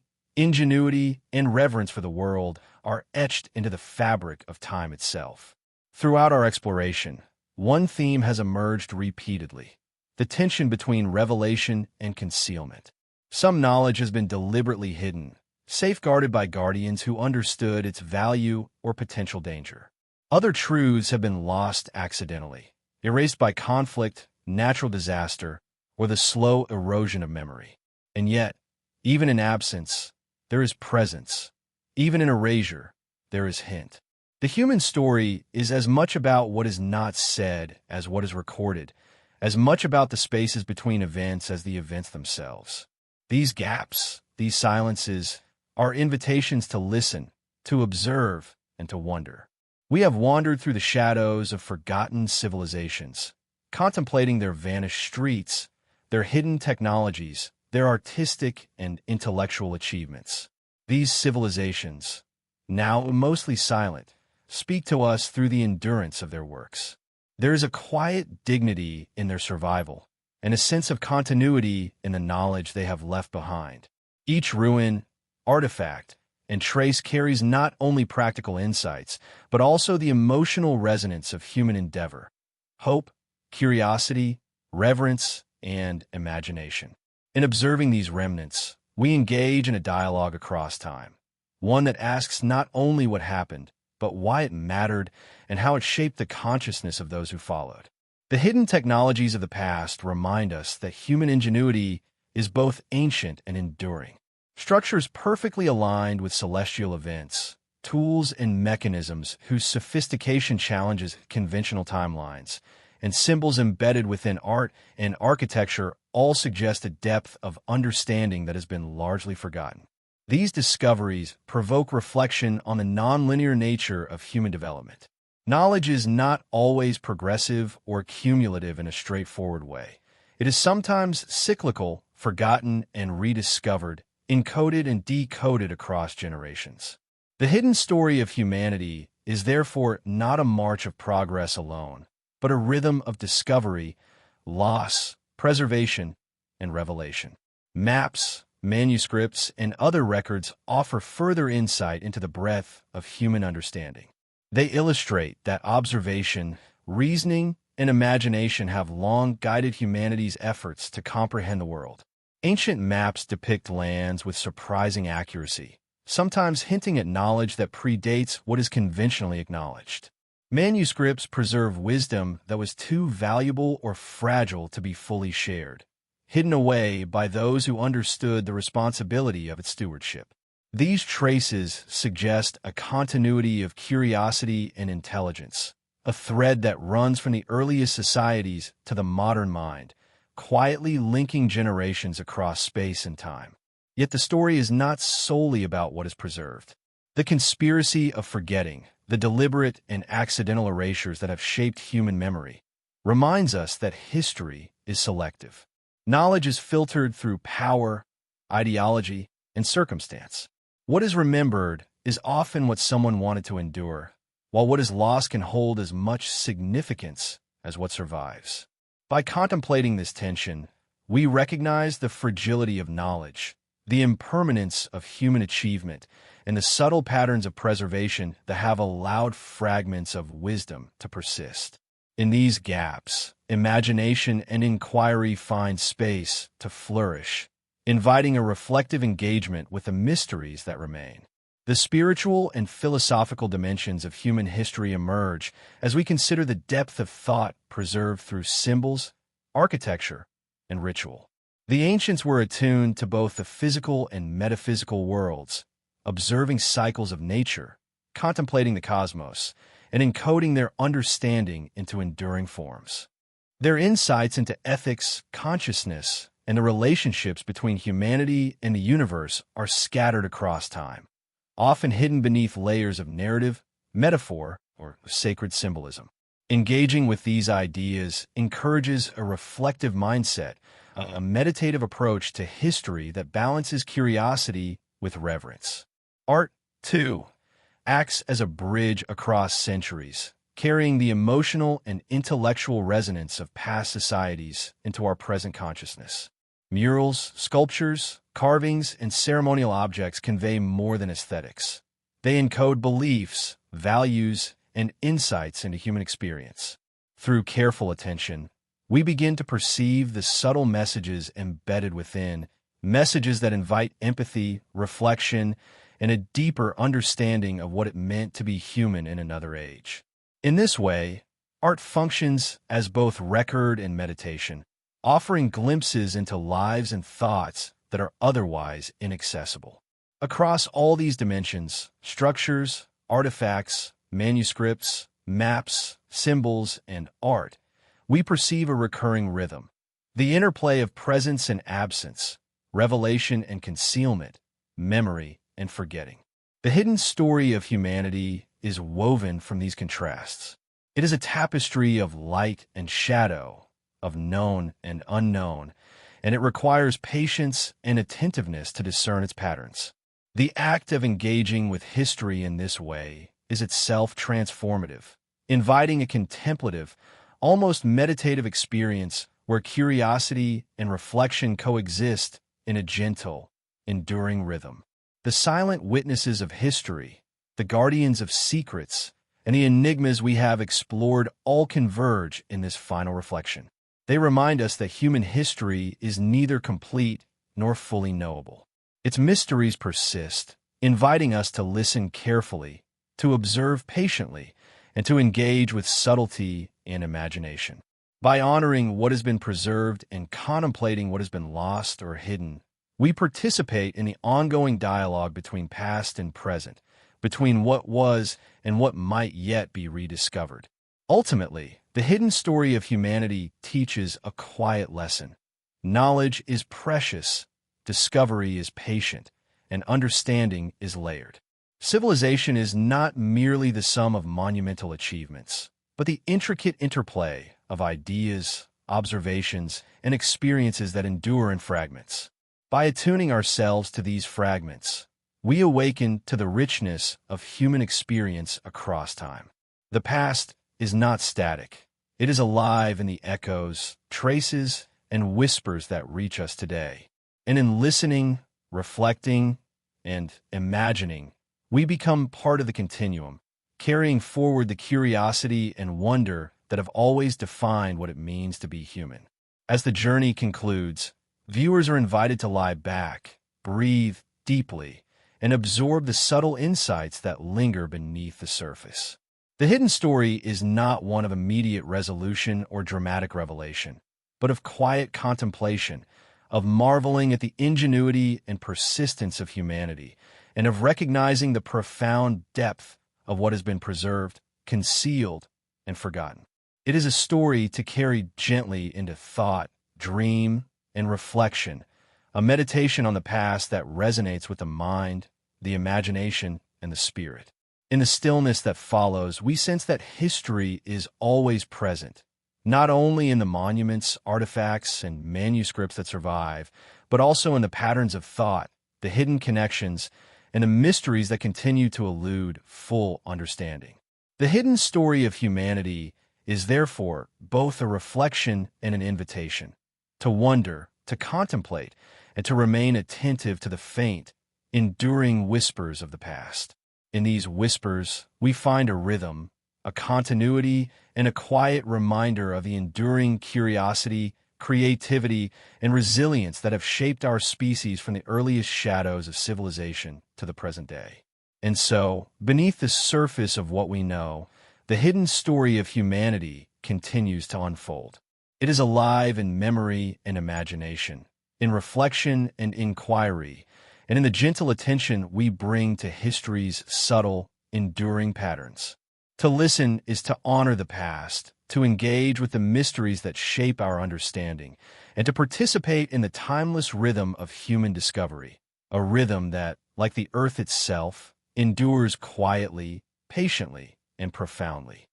ingenuity, and reverence for the world are etched into the fabric of time itself. Throughout our exploration, one theme has emerged repeatedly: the tension between revelation and concealment. Some knowledge has been deliberately hidden, safeguarded by guardians who understood its value or potential danger. Other truths have been lost accidentally, erased by conflict, natural disaster, or the slow erosion of memory. And yet, even in absence, there is presence. Even in erasure, there is hint. The human story is as much about what is not said as what is recorded, as much about the spaces between events as the events themselves. These gaps, these silences, are invitations to listen, to observe, and to wonder. We have wandered through the shadows of forgotten civilizations, contemplating their vanished streets, their hidden technologies, their artistic and intellectual achievements. These civilizations, now mostly silent, speak to us through the endurance of their works. There is a quiet dignity in their survival, and a sense of continuity in the knowledge they have left behind. Each ruin, artifact, and trace carries not only practical insights, but also the emotional resonance of human endeavor, hope, curiosity, reverence, and imagination. In observing these remnants, we engage in a dialogue across time, one that asks not only what happened, but why it mattered and how it shaped the consciousness of those who followed. The hidden technologies of the past remind us that human ingenuity is both ancient and enduring. Structures perfectly aligned with celestial events, tools and mechanisms whose sophistication challenges conventional timelines, and symbols embedded within art and architecture all suggest a depth of understanding that has been largely forgotten. These discoveries provoke reflection on the nonlinear nature of human development. Knowledge is not always progressive or cumulative in a straightforward way. It is sometimes cyclical, forgotten, and rediscovered, encoded and decoded across generations. The hidden story of humanity is therefore not a march of progress alone, but a rhythm of discovery, loss, preservation, and revelation. Maps, manuscripts, and other records offer further insight into the breadth of human understanding. They illustrate that observation, reasoning, and imagination have long guided humanity's efforts to comprehend the world. Ancient maps depict lands with surprising accuracy, sometimes hinting at knowledge that predates what is conventionally acknowledged. Manuscripts preserve wisdom that was too valuable or fragile to be fully shared, hidden away by those who understood the responsibility of its stewardship. These traces suggest a continuity of curiosity and intelligence, a thread that runs from the earliest societies to the modern mind, quietly linking generations across space and time. Yet the story is not solely about what is preserved. The conspiracy of forgetting, the deliberate and accidental erasures that have shaped human memory, reminds us that history is selective. Knowledge is filtered through power, ideology, and circumstance. What is remembered is often what someone wanted to endure, while what is lost can hold as much significance as what survives. By contemplating this tension, we recognize the fragility of knowledge, the impermanence of human achievement, and the subtle patterns of preservation that have allowed fragments of wisdom to persist. In these gaps, imagination and inquiry find space to flourish, inviting a reflective engagement with the mysteries that remain. The spiritual and philosophical dimensions of human history emerge as we consider the depth of thought preserved through symbols, architecture, and ritual. The ancients were attuned to both the physical and metaphysical worlds, observing cycles of nature, contemplating the cosmos, and encoding their understanding into enduring forms. Their insights into ethics, consciousness, and the relationships between humanity and the universe are scattered across time, often hidden beneath layers of narrative, metaphor, or sacred symbolism. Engaging with these ideas encourages a reflective mindset, a meditative approach to history that balances curiosity with reverence. Art, too, acts as a bridge across centuries, carrying the emotional and intellectual resonance of past societies into our present consciousness. Murals, sculptures, carvings, and ceremonial objects convey more than aesthetics. They encode beliefs, values, and insights into human experience. Through careful attention, we begin to perceive the subtle messages embedded within, messages that invite empathy, reflection, and a deeper understanding of what it meant to be human in another age. In this way, art functions as both record and meditation, offering glimpses into lives and thoughts that are otherwise inaccessible. Across all these dimensions, structures, artifacts, manuscripts, maps, symbols, and art, we perceive a recurring rhythm. The interplay of presence and absence, revelation and concealment, memory and forgetting. The hidden story of humanity is woven from these contrasts. It is a tapestry of light and shadow, of known and unknown, and it requires patience and attentiveness to discern its patterns. The act of engaging with history in this way is itself transformative, inviting a contemplative, almost meditative experience where curiosity and reflection coexist in a gentle, enduring rhythm. The silent witnesses of history, the guardians of secrets, and the enigmas we have explored all converge in this final reflection. They remind us that human history is neither complete nor fully knowable. Its mysteries persist, inviting us to listen carefully, to observe patiently, and to engage with subtlety and imagination. By honoring what has been preserved and contemplating what has been lost or hidden, we participate in the ongoing dialogue between past and present, between what was and what might yet be rediscovered. Ultimately, the hidden story of humanity teaches a quiet lesson. Knowledge is precious, discovery is patient, and understanding is layered. Civilization is not merely the sum of monumental achievements, but the intricate interplay of ideas, observations, and experiences that endure in fragments. By attuning ourselves to these fragments, we awaken to the richness of human experience across time. The past is not static. It is alive in the echoes, traces, and whispers that reach us today. And in listening, reflecting, and imagining, we become part of the continuum, carrying forward the curiosity and wonder that have always defined what it means to be human. As the journey concludes, viewers are invited to lie back, breathe deeply, and absorb the subtle insights that linger beneath the surface. The hidden story is not one of immediate resolution or dramatic revelation, but of quiet contemplation, of marveling at the ingenuity and persistence of humanity, and of recognizing the profound depth of what has been preserved, concealed, and forgotten. It is a story to carry gently into thought, dream, and reflection, a meditation on the past that resonates with the mind, the imagination, and the spirit. In the stillness that follows, we sense that history is always present, not only in the monuments, artifacts, and manuscripts that survive, but also in the patterns of thought, the hidden connections, and the mysteries that continue to elude full understanding. The hidden story of humanity is therefore both a reflection and an invitation to wonder, to contemplate, and to remain attentive to the faint, enduring whispers of the past. In these whispers, we find a rhythm, a continuity, and a quiet reminder of the enduring curiosity, creativity, and resilience that have shaped our species from the earliest shadows of civilization to the present day. And so, beneath the surface of what we know, the hidden story of humanity continues to unfold. It is alive in memory and imagination, in reflection and inquiry, and in the gentle attention we bring to history's subtle, enduring patterns. To listen is to honor the past, to engage with the mysteries that shape our understanding, and to participate in the timeless rhythm of human discovery, a rhythm that, like the earth itself, endures quietly, patiently, and profoundly.